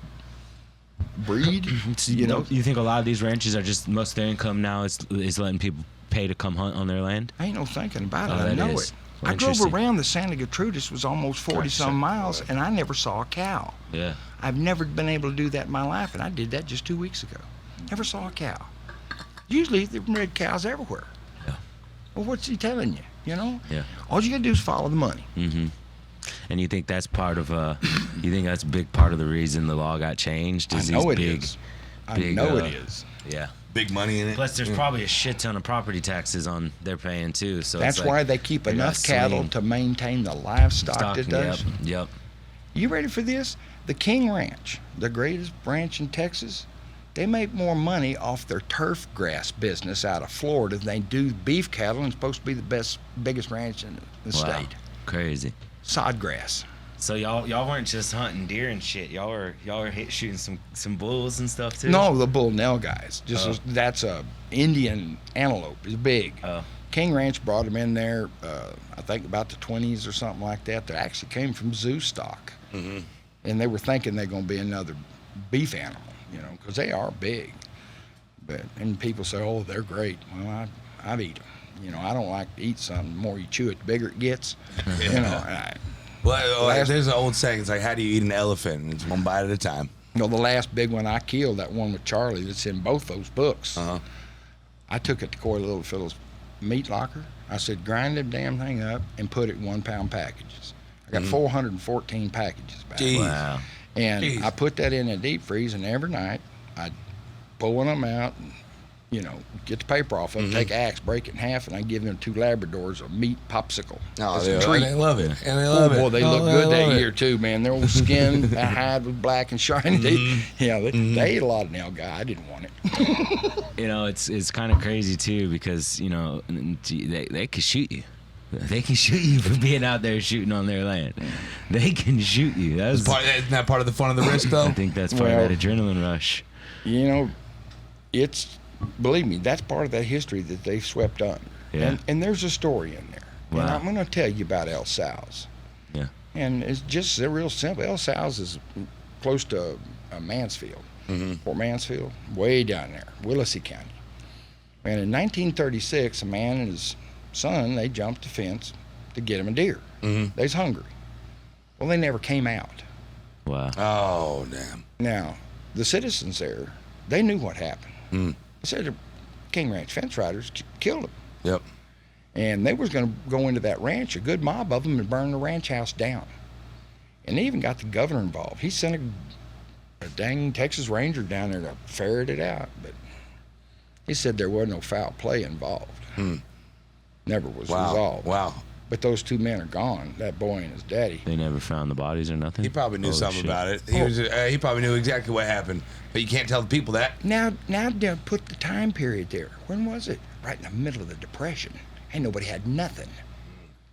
breed, You think a lot of these ranches are just, most of their income now is letting people pay to come hunt on their land? I ain't no thinking about it. Oh, I that know is. it. Well, I drove interesting. around the Santa Gertrudis, was almost 40-some miles, and I never saw a cow. Yeah. I've never been able to do that in my life, and I did that just 2 weeks ago. Never saw a cow. Usually, there are red cows everywhere. Yeah. Well, what's he telling you, Yeah. All you gotta do is follow the money. Mm-hmm. And you think that's part of you think that's a big part of the reason the law got changed? I Is know these it big, is. big, I know it is. Yeah. Big money in it. Plus, there's probably a shit ton of property taxes on they're paying too. So That's it's like why they keep they enough gotta cattle swing to maintain the livestock that does. Yep. You ready for this? The King Ranch, the greatest ranch in Texas, they make more money off their turf grass business out of Florida than they do beef cattle, and it's supposed to be the biggest ranch in the Wow. state. Crazy. Sod grass. So y'all weren't just hunting deer and shit. Y'all were shooting some bulls and stuff too. No, the bull nell guys. That's a Indian antelope. It's big. Oh. King Ranch brought them in there, I think about the 20s or something like that. They actually came from zoo stock. Mm-hmm. And they were thinking they're going to be another beef animal, because they are big. And people say, oh, they're great. Well, I'd eat them. I don't like to eat something. The more you chew it, the bigger it gets. Well, there's an old saying. It's like, how do you eat an elephant? And it's one bite at a time. The last big one I killed, that one with Charlie, that's in both those books. I took it to Coy Littlefields meat locker. I said, grind the damn thing up and put it in 1 pound packages. I got 414 packages back. Jeez. Wow. And Jeez. I put that in a deep freeze, and every night I'd pull one of them out and, get the paper off of it, take an axe, break it in half, and I give them 2 Labradors a meat popsicle. Oh, as a treat. they love it. And they love it. Boy, they look good that year, too, man. Their old skin, that hide was black and shiny. They ate a lot of nail guy. I didn't want it. It's kind of crazy, too, because, they can shoot you. They can shoot you for being out there shooting on their land. They can shoot you. Isn't that part of the fun of the risk, though? I think that's part of that adrenaline rush. Believe me, that's part of that history that they've swept under. Yeah. And there's a story in there. Wow. And I'm going to tell you about El Sal's. Yeah. And it's just real simple. El Sal's is close to Mansfield, Fort Mansfield, way down there, Willacy County. And in 1936, a man and his son, they jumped the fence to get him a deer. They was hungry. Well, they never came out. Wow. Oh, damn. Now, the citizens there, they knew what happened. They said the King Ranch fence riders killed him. Yep. And they was going to go into that ranch, a good mob of them, and burn the ranch house down. And they even got the governor involved. He sent a dang Texas Ranger down there to ferret it out. But he said there was no foul play involved. Never was resolved. Wow. But those 2 men are gone, that boy and his daddy. They never found the bodies or nothing? He probably knew something about it. He probably knew exactly what happened. But you can't tell the people that. Now they put the time period there. When was it? Right in the middle of the Depression. Ain't nobody had nothing.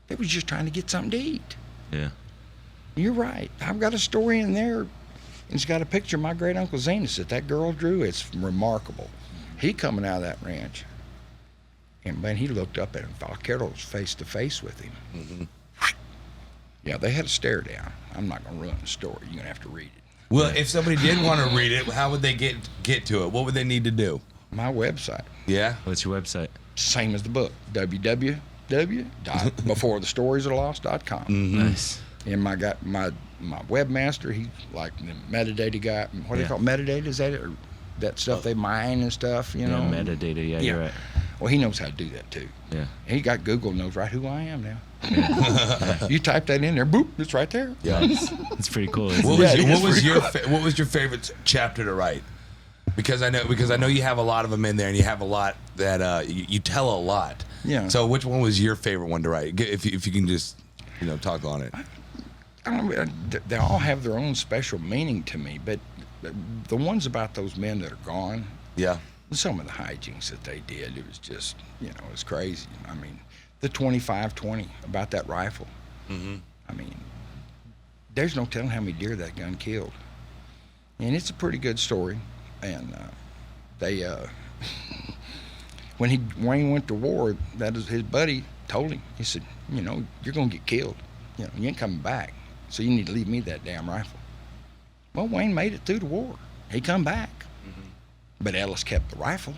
They was just trying to get something to eat. Yeah. You're right. I've got a story in there. It's got a picture of my great uncle Zenas that girl drew. It's remarkable. He coming out of that ranch. And man, he looked up at him. Vaquero was face to face with him. Yeah, they had a stare down. I'm not going to ruin the story. You're going to have to read it. Well, if somebody did want to read it, how would they get to it? What would they need to do? My website. Yeah? What's your website? Same as the book. www.beforethestoriesarlost.com. Nice. And my webmaster, he's like the metadata guy. What do you call it? Metadata? Is that it? Or that stuff they mine and stuff, Yeah, metadata. Yeah, you're right. Well, he knows how to do that too. Yeah. And he got Google, knows right who I am now. You type that in there, boop, it's right there. Yeah. It's pretty cool. What was your favorite chapter to write? Because I know you have a lot of them in there, and you have a lot that you tell a lot. Yeah. So which one was your favorite one to write? If you can just talk on it. I don't know, they all have their own special meaning to me, but the ones about those men that are gone. Yeah. Some of the hijinks that they did, it was just, it was crazy. I mean, the 25-20 about that rifle. I mean, there's no telling how many deer that gun killed. And it's a pretty good story. And they, when Wayne went to war, that is his buddy told him, he said, you're going to get killed. You ain't coming back. So you need to leave me that damn rifle. Well, Wayne made it through the war. He come back. But Ellis kept the rifle.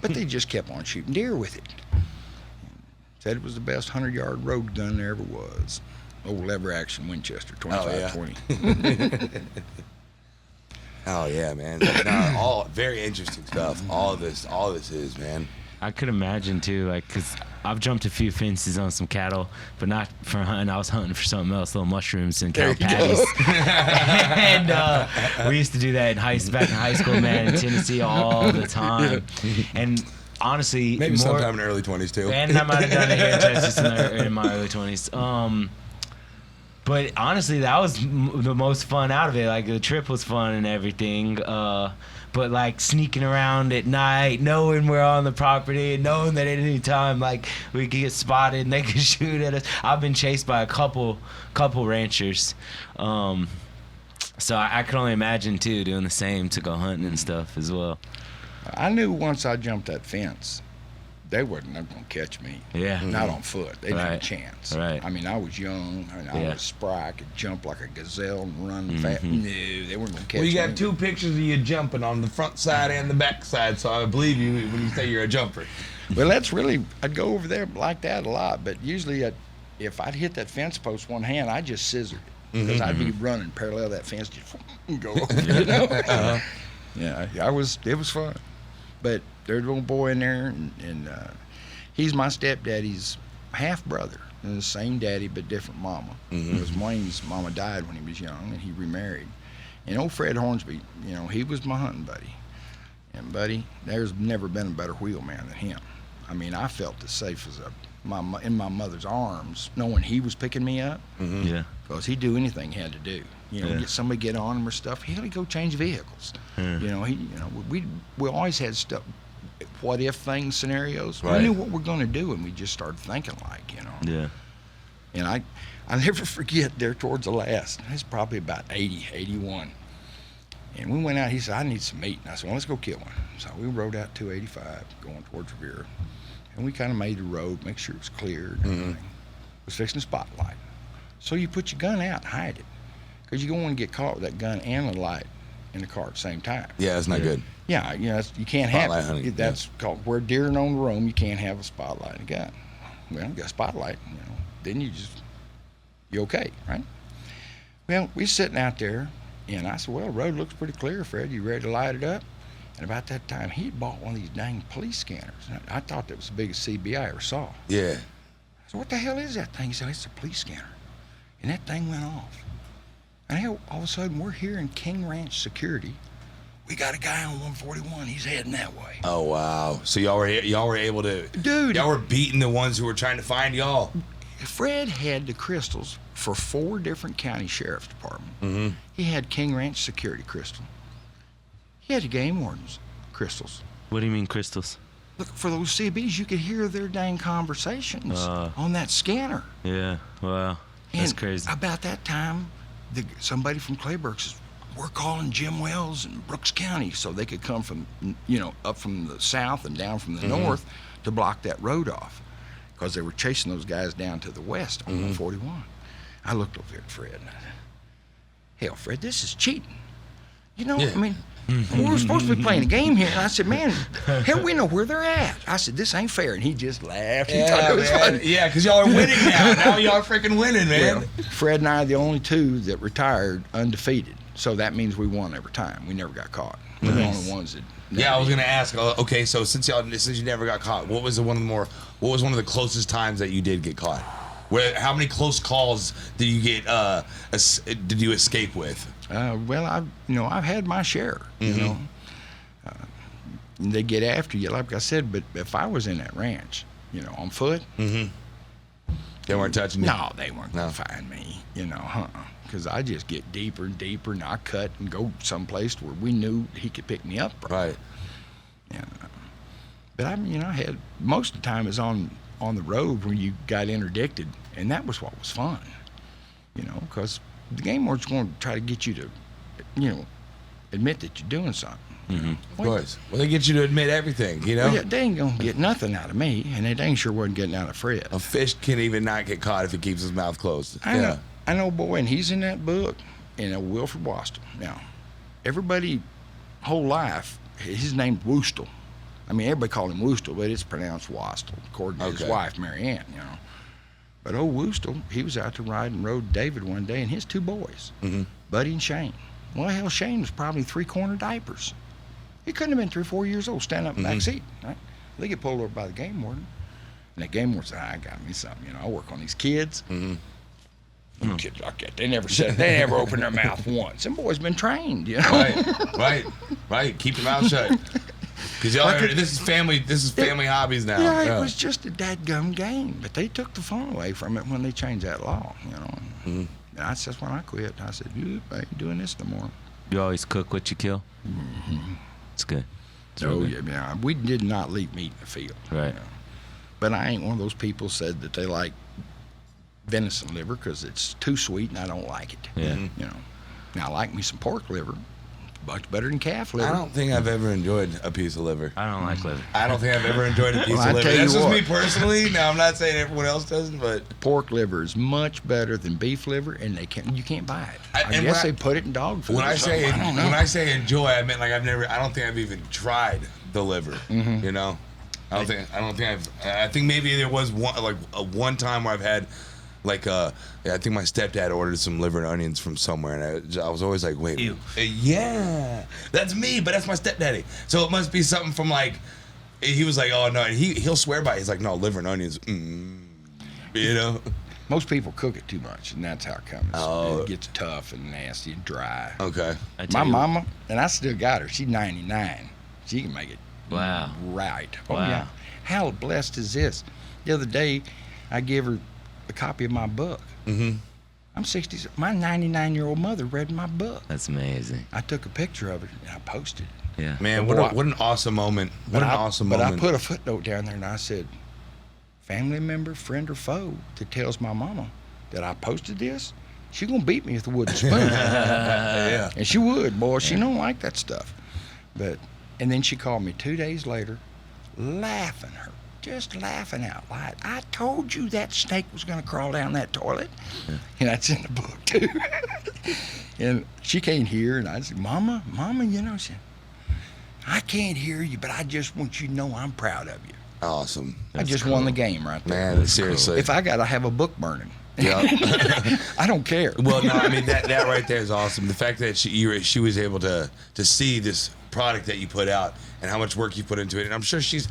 But they just kept on shooting deer with it. Said it was the best 100-yard road gun there ever was. Old lever-action Winchester, 25-20. Oh yeah, man. No, all very interesting stuff. All this is, man. I could imagine too, cause I've jumped a few fences on some cattle, but not for hunting. I was hunting for something else, little mushrooms and cattle patties. And we used to do that back in high school, man, in Tennessee all the time. And honestly, maybe sometime in the early 20s too. And I might have done it here in Texas in my early 20s. But honestly, that was the most fun out of it. The trip was fun and everything. But sneaking around at night, knowing we're on the property, and knowing that at any time we could get spotted and they could shoot at us. I've been chased by a couple ranchers, so I can only imagine too doing the same to go hunting and stuff as well. I knew once I jumped that fence, they wasn't going to catch me. Yeah. Not on foot. They didn't have a chance. Right. I mean, I was young. I was spry. I could jump like a gazelle and run fast. No, they weren't going to catch me. Well, you got 2 pictures of you jumping on the front side and the back side, so I believe you when you say you're a jumper. Well, I'd go over there like that a lot, but usually if I'd hit that fence post one hand, I'd just scissor it because I'd be running parallel to that fence, just go over, Yeah, it was fun. But there's a little boy in there, and he's my stepdaddy's half brother. The same daddy, but different mama. Because Wayne's mama died when he was young, and he remarried. And old Fred Hornsby, he was my hunting buddy. And buddy, there's never been a better wheelman than him. I mean, I felt as safe as in my mother's arms, knowing he was picking me up. Mm-hmm. Yeah. Because he'd do anything he had to do. Get somebody get on him or stuff. He had to go change vehicles. We always had stuff, what if things, scenarios. Right. We knew what we're going to do, and we just started thinking Yeah. And I never forget there towards the last. It's probably about 80, 81. And we went out. He said, "I need some meat." And I said, "Well, let's go kill one." So we rode out 285, going towards Revere, and we kind of made the road, make sure it was cleared. And everything. Was fixing the spotlight. So you put your gun out and hide it, because you don't want to get caught with that gun and the light in the car at the same time. Yeah, that's not good. Yeah, you can't Spotlight have hunting, it. That's called where deer are known to roam. You can't have a spotlight and a gun. Well, you got a spotlight, then you're okay, right? Well, we sitting out there, and I said, "Well, the road looks pretty clear, Fred. You ready to light it up?" And about that time, he had bought one of these dang police scanners. I thought that was the biggest CB I ever saw. Yeah. So what the hell is that thing? He said, "It's a police scanner." And that thing went off. And hell, all of a sudden, we're here in King Ranch security. We got a guy on 141. He's heading that way. Oh wow. So y'all were able to. Dude. Y'all were beating the ones who were trying to find y'all. Fred had the crystals for 4 different county sheriff's departments. Mm-hmm. He had King Ranch security crystal. He had the game wardens crystals. What do you mean crystals? Look, for those CBs, you could hear their dang conversations on that scanner. Yeah. Wow. That's And crazy. about that time, somebody from Clayburg says, "We're calling Jim Wells in Brooks County," so they could come from, up from the south and down from the north to block that road off, because they were chasing those guys down to the west on 141. I looked over there at Fred, and I said, "Hell, Fred, this is cheating." Yeah. I mean, we were supposed to be playing a game here. And I said, "Man, hell, we know where they're at." I said, "This ain't fair." And he just laughed. He thought it was funny. Yeah, because y'all are winning now. Now y'all are freaking winning, man. Well, Fred and I are the only 2 that retired undefeated. So that means we won every time. We never got caught. We're the only ones that. Yeah, I was gonna ask. Okay, so since you never got caught, what was one of the closest times that you did get caught? How many close calls did you get? Did you escape with? Well, I've had my share. They get after you, like I said. But if I was in that ranch, on foot, They weren't touching you. no, they weren't gonna find me. Because I just get deeper and deeper, and I cut and go someplace where we knew he could pick me up. Right. But I had most of the time is on the road when you got interdicted, and that was what was fun. Because the game ward's going to try to get you to, admit that you're doing something. Of course. Well, they get you to admit everything, Well, yeah, they ain't gonna get nothing out of me, and they dang sure wasn't getting out of Fred. A fish can even not get caught if he keeps his mouth closed. I know, boy, and he's in that book, and Wilfred Wastel. Now, everybody, whole life, his name's Woostel. I mean, everybody called him Woostel, but it's pronounced Wastel, according to his wife, Mary Ann, But old Woostel, he was out to ride and rode David one day, and his 2 boys, Buddy and Shane. Well, hell, Shane was probably 3-corner diapers. He couldn't have been 3 or 4 years old, standing up in the back seat, right? They get pulled over by the game warden, and the game warden said, "I got me something, I work on these kids." Kids like that, they never open their mouth once. Them boys been trained, Right. Keep your mouth shut. Because y'all, this is family hobbies now. Yeah, it was just a dadgum game, but they took the fun away from it when they changed that law, And that's when I quit. I said, "I ain't doing this no more." You always cook what you kill? It's good. Yeah, we did not leave meat in the field. Right. But I ain't one of those people said that they like venison liver because it's too sweet and I don't like it. Yeah. Now I like me some pork liver, much better than calf liver. I don't think I've ever enjoyed a piece of liver. I don't like liver. I don't think I've ever enjoyed a piece Well, of I liver. tell That's you just what. me personally. Now, I'm not saying everyone else doesn't, but Pork liver is much better than beef liver, and you can't buy it. I guess they put it in dog food. when I say I don't know. when I say enjoy, I mean like I don't think I've even tried the liver. I think maybe there was one time where I've had I think my stepdad ordered some liver and onions from somewhere, and I was always like, wait, Ew. Yeah, that's me, but that's my stepdaddy. So it must be something from he was like, oh no, and he'll swear by it. He's like, no, liver and onions, Most people cook it too much, and that's how it comes. Oh. It gets tough and nasty and dry. Okay. My mama, and I still got her, she's 99. She can make it. Wow. Right. Oh Wow. yeah. How blessed is this? The other day, I gave her a copy of my book. Mm-hmm. I'm 60. My 99-year-old mother read my book. That's amazing. I took a picture of it and I posted it. Yeah. Man, But what an awesome moment. What an awesome But moment. I put a footnote down there and I said, family member, friend, or foe that tells my mama that I posted this, she gonna beat me with a wooden spoon. Yeah. And she would, boy. She don't like that stuff. And then she called me 2 days later, just laughing out loud. I told you that snake was gonna crawl down that toilet. Yeah. And that's in the book too. And she can't hear, and I said, Mama, you know, she said, I can't hear you, but I just want you to know I'm proud of you. Awesome. I just won the game right there. Man, seriously. If I gotta have a book burning, Yeah. I don't care. Well, no, I mean that right there is awesome. The fact that she was able to see this product that you put out and how much work you put into it, and I'm sure she's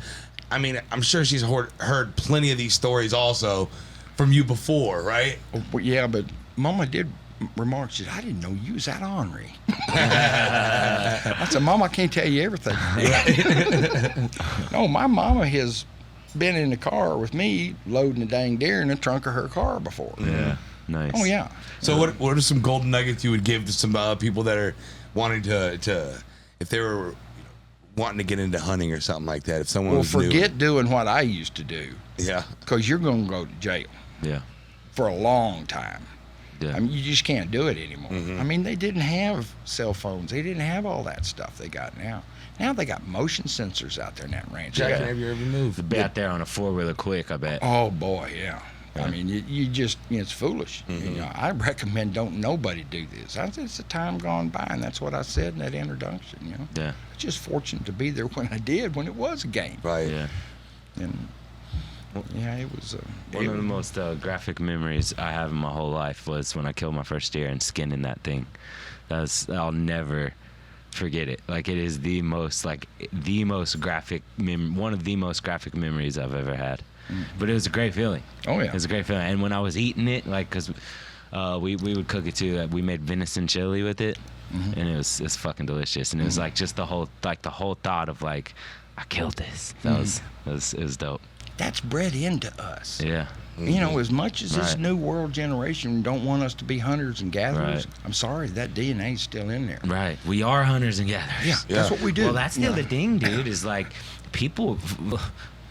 heard plenty of these stories also from you before, right? Well, yeah, but Mama did remark. She said, I didn't know you was that ornery. I said, Mama, I can't tell you everything. No, my mama has been in the car with me loading a dang deer in the trunk of her car before. Yeah. Nice. Oh, yeah. So what are some golden nuggets you would give to some people that are wanting to if they were wanting to get into hunting or something like that? If someone Well, was forget doing what I used to do, yeah, because you're going to go to jail Yeah. for a long time. Yeah. I mean, you just can't do it anymore. Mhm. I mean, they didn't have cell phones. They didn't have all that stuff they got now. Now they got motion sensors out there in that range. They Jack got- and every move. Be out there on a 4-wheeler quick, I bet. Oh boy, yeah. Yeah. I mean, you just, it's foolish. You know, I recommend don't nobody do this. It's a time gone by, and that's what I said in that introduction. You know, Yeah. just fortunate to be there when I did, when it was a game. Right. Yeah. And yeah, it was. One of the most graphic memories I have in my whole life was when I killed my first deer and skinning that thing. I'll never forget it. Like, it is the most graphic one of the most graphic memories I've ever had. But it was a great feeling. Oh yeah. It was a great feeling. And when I was eating it, like, cause we would cook it too. We made venison chili with it, and it's fucking delicious. And it was like just the whole thought of like, I killed this. That it was dope. That's bred into us. Yeah. You know, as much as this Right. new world generation don't want us to be hunters and gatherers, Right. I'm sorry, that DNA's still in there. Right. We are hunters and gatherers. Yeah, that's what we do. Well, that's the other thing, dude, is like people,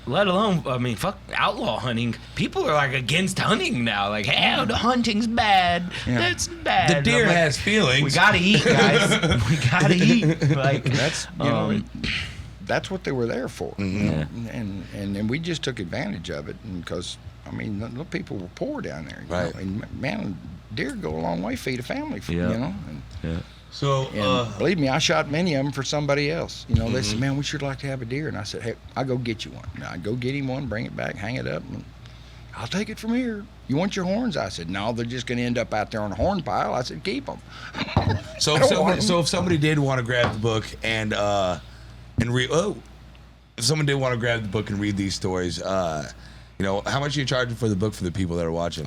let alone, I mean, fuck outlaw hunting. People are like against hunting now. Like, hey, the hunting's bad. Yeah. That's bad. The And deer I'm like, has feelings. We gotta eat, guys. We gotta eat. Like, That's that's what they were there for. You know? And we just took advantage of it, because I mean, the people were poor down there. You Right. know? And man, deer go a long way, feed a family. Yeah. You know. yeah. So And believe me, I shot many of them for somebody else. You know, they said, "Man, we sure like to have a deer," and I said, "Hey, I'll go get you one." And I'd go get him one, bring it back, hang it up, and I'll take it from here. You want your horns? I said, "No, they're just going to end up out there on a horn pile." I said, "Keep them." So if somebody did want to grab the book and read, if someone did want to grab the book and read these stories, you know, how much are you charging for the book for the people that are watching?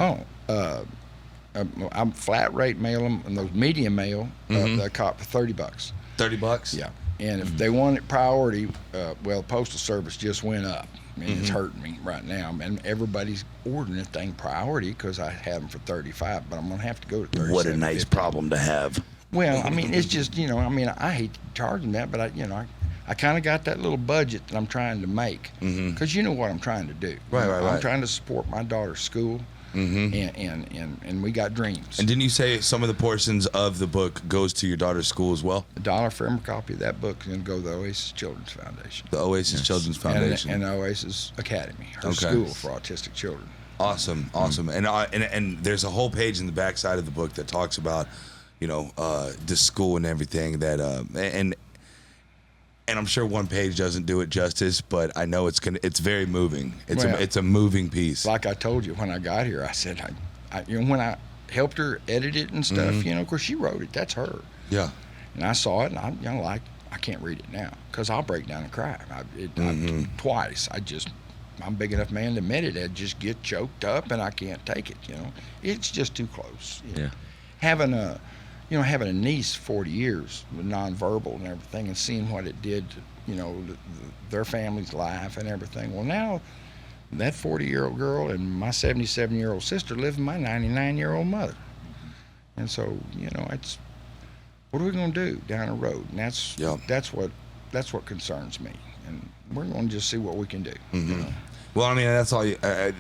I'm flat rate mail them, and those medium mail, they cop for $30. $30. Yeah, and if they want it priority, well, the Postal Service just went up. I mean, it's hurting me right now, and everybody's ordering the thing priority because I had them for $35, but I'm gonna have to go to $37. What a nice problem to have. Well, I mean, it's just, you know, I mean, I hate charging that, but I kind of got that little budget that I'm trying to make, because you know what I'm trying to do. Right. I'm trying to support my daughter's school, and we got dreams. And didn't you say some of the portions of the book goes to your daughter's school as well? $1 for every copy of that book is going to go to the Oasis Children's Foundation. The Oasis Children's Foundation. And the Oasis Academy, her Okay. school for autistic children. Awesome. And there's a whole page in the back side of the book that talks about, you know, the school and everything that and I'm sure one page doesn't do it justice, but I know it's very moving. It's a moving piece. Like I told you when I got here, I said, you know, when I helped her edit it and stuff, you know, of course she wrote it. That's her. Yeah. And I saw it, and I can't read it now because I'll break down and cry. Twice. I'm a big enough man to admit it. I just get choked up, and I can't take it. You know, it's just too close. You know. Yeah. Having a having a niece 40 years with nonverbal and everything, and seeing what it did to, their family's life and everything. Well, now that 40-year-old girl and my 77-year-old sister live with my 99-year-old mother. And so, it's, what are we going to do down the road? And that's what concerns me. And we're going to just see what we can do. Mm-hmm. Well, I mean, that's all.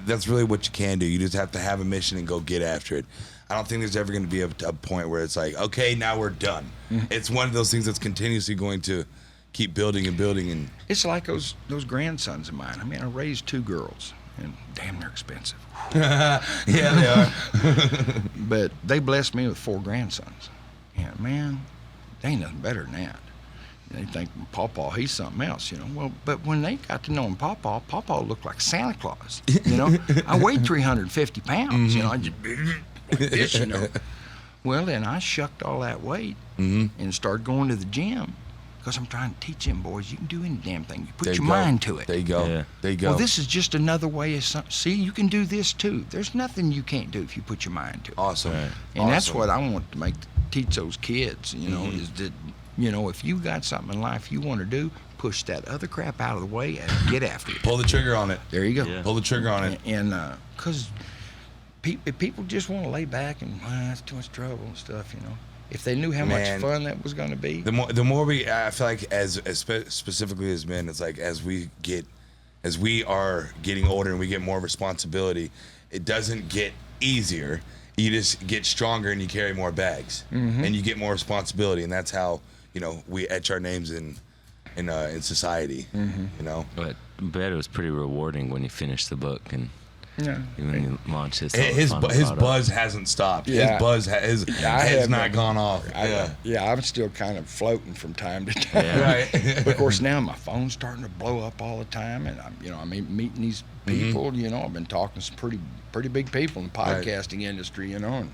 That's really what you can do. You just have to have a mission and go get after it. I don't think there's ever going to be a point where it's like, okay, now we're done. Mm-hmm. It's one of those things that's continuously going to keep building and building. And it's like those grandsons of mine. I mean, I raised 2 girls, and damn, they're expensive. Yeah, they are. But they blessed me with 4 grandsons. And man, they ain't nothing better than that. They think Pawpaw, he's something else, Well, but when they got to know him, Pawpaw looked like Santa Claus, I weighed 350 pounds, I just this, Well, then I shucked all that weight and started going to the gym because I'm trying to teach them boys you can do any damn thing. You put your mind to it. There you go. Yeah. There you go. Well, this is just another way of see, you can do this too. There's nothing you can't do if you put your mind to it. Awesome. Right. And that's what I want to teach those kids, is that, if you got something in life you want to do, push that other crap out of the way and get after it. Pull the trigger on it. There you go. Yeah. Pull the trigger on it. And because people just want to lay back and, that's too much trouble and stuff, If they knew how much fun that was going to be. The more I feel like as specifically as men, it's like as we are getting older and we get more responsibility, it doesn't get easier. You just get stronger and you carry more bags and you get more responsibility, and that's how we etch our names in society. But I bet it was pretty rewarding when you finished the book and when you launched this. His buzz hasn't stopped. Yeah. His buzz has not gone off. I'm still kind of floating from time to time. Yeah. Right. But of course now my phone's starting to blow up all the time, and I'm meeting these people. I've been talking to some pretty big people in the podcasting industry. And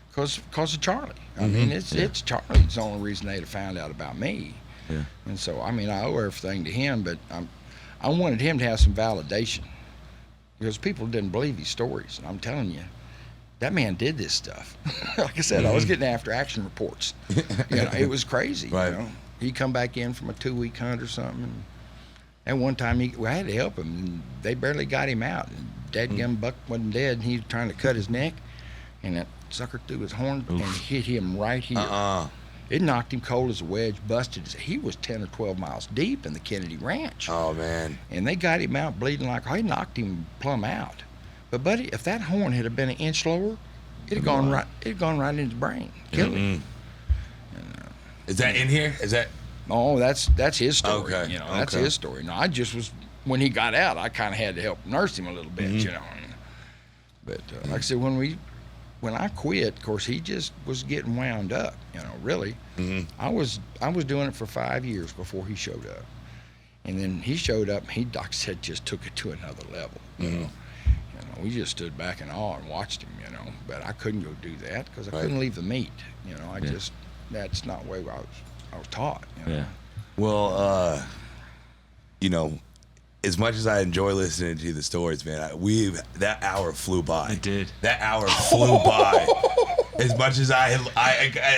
because of Charlie. I mean, it's Charlie's the only reason they'd have found out about me. Yeah. And so I owe everything to him, but I wanted him to have some validation. Because people didn't believe these stories, and I'm telling you, that man did this stuff. Like I said, I was getting after action reports. It was crazy. Right. He'd come back in from a 2-week hunt or something, and one time I had to help him, and they barely got him out. And dadgum buck wasn't dead, and he was trying to cut his neck, and that sucker threw his horn and hit him right here. It knocked him cold as a wedge, busted. He was 10 or 12 miles deep in the Kennedy Ranch. Oh, man. And they got him out bleeding he knocked him plumb out. But, buddy, if that horn had been an inch lower, it'd gone right into the brain. Killed him. Is that in here? Is that? Oh, that's his story. Okay. That's his story. No, I just was, when he got out, I kind of had to help nurse him a little bit, But like I said, when I quit, of course, he just was getting wound up, really. I was doing it for 5 years before he showed up. And then he showed up, and Doc said, just took it to another level, we just stood back in awe and watched him, But I couldn't go do that because I couldn't leave the meat, that's not the way I was taught, Yeah. Well, as much as I enjoy listening to the stories, man, that hour flew by. It did. That hour flew by. As much as I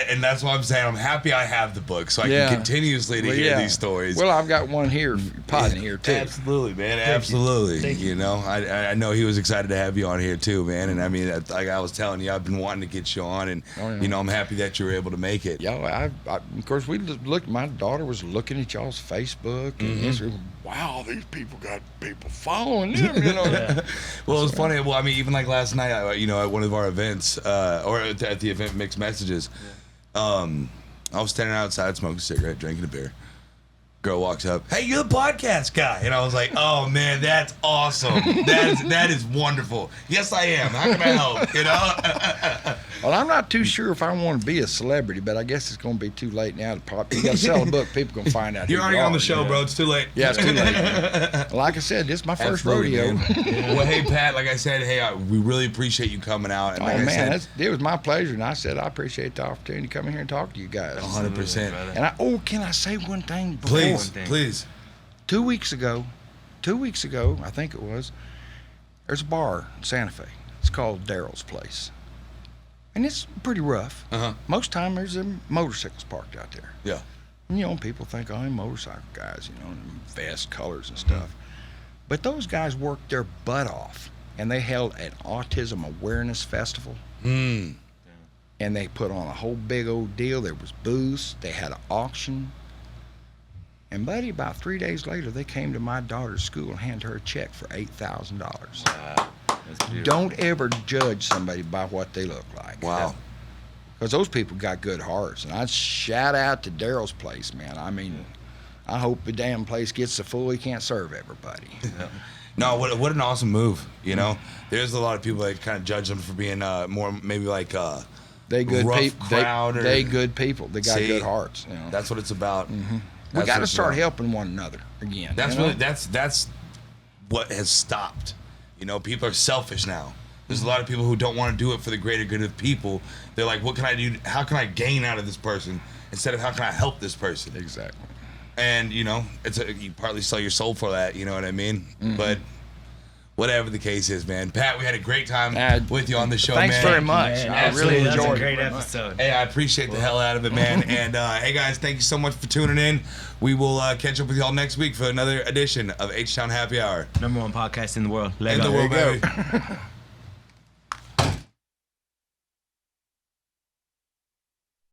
and that's why I'm saying I'm happy I have the book so I can continuously hear these stories. Well, I've got one here, potting here too. Absolutely, man. Absolutely. I know he was excited to have you on here too, man. And I mean, like I was telling you, I've been wanting to get you on, and I'm happy that you were able to make it. Yeah, of course we looked. My daughter was looking at y'all's Facebook and Instagram. Wow, these people got people following them, Well, it was funny. Well, I mean, even like last night, at one of our events, or at the event Mixed Messages, I was standing outside smoking a cigarette, drinking a beer. Girl walks up, "Hey, you're the podcast guy," and I was like, "Oh man, that's awesome! That is wonderful. Yes, I am. How can I help?" Well, I'm not too sure if I want to be a celebrity, but I guess it's going to be too late now to pop. You got to sell a book, people can find out. You're already on the show, bro. It's too late. Yeah, it's too late. Like I said, this is my first rodeo. Well, hey, Pat, like I said, we really appreciate you coming out. And like man, I said, it was my pleasure, and I said I appreciate the opportunity to come in here and talk to you guys. 100%. And can I say one thing before? Please. 2 weeks ago, I think it was, there's a bar in Santa Fe. It's called Daryl's Place. and it's pretty rough. Uh-huh. Most time there's motorcycles parked out there. Yeah. And, people think, oh, motorcycle guys, and vest colors and stuff. But those guys worked their butt off, and they held an autism awareness festival. Mm. And they put on a whole big old deal. There was booths. They had an auction. And, buddy, about 3 days later, they came to my daughter's school and handed her a check for $8,000. Wow. That's beautiful. Don't ever judge somebody by what they look like. Wow. Because those people got good hearts. And I'd shout out to Daryl's place, man. I mean, I hope the damn place gets so full he can't serve everybody. No, what an awesome move, There's a lot of people that kind of judge them for being more maybe like they good rough people. crowd. They good people. They got good hearts. That's what it's about. Mm-hmm. We got to start helping one another again. That's really that's what has stopped. People are selfish now. There's a lot of people who don't want to do it for the greater good of people. They're like, what can I do? How can I gain out of this person instead of how can I help this person? Exactly. And it's you partly sell your soul for that. You know what I mean? Mm-hmm. But whatever the case is, man. Pat, we had a great time with you on the show, thanks man. Thanks very much. Man, I really enjoyed it. That was a great episode. Hey, I appreciate the hell out of it, man. And hey, guys, thank you so much for tuning in. We will catch up with y'all next week for another edition of HTown Happy Hour. #1 podcast in the world. In the world, baby.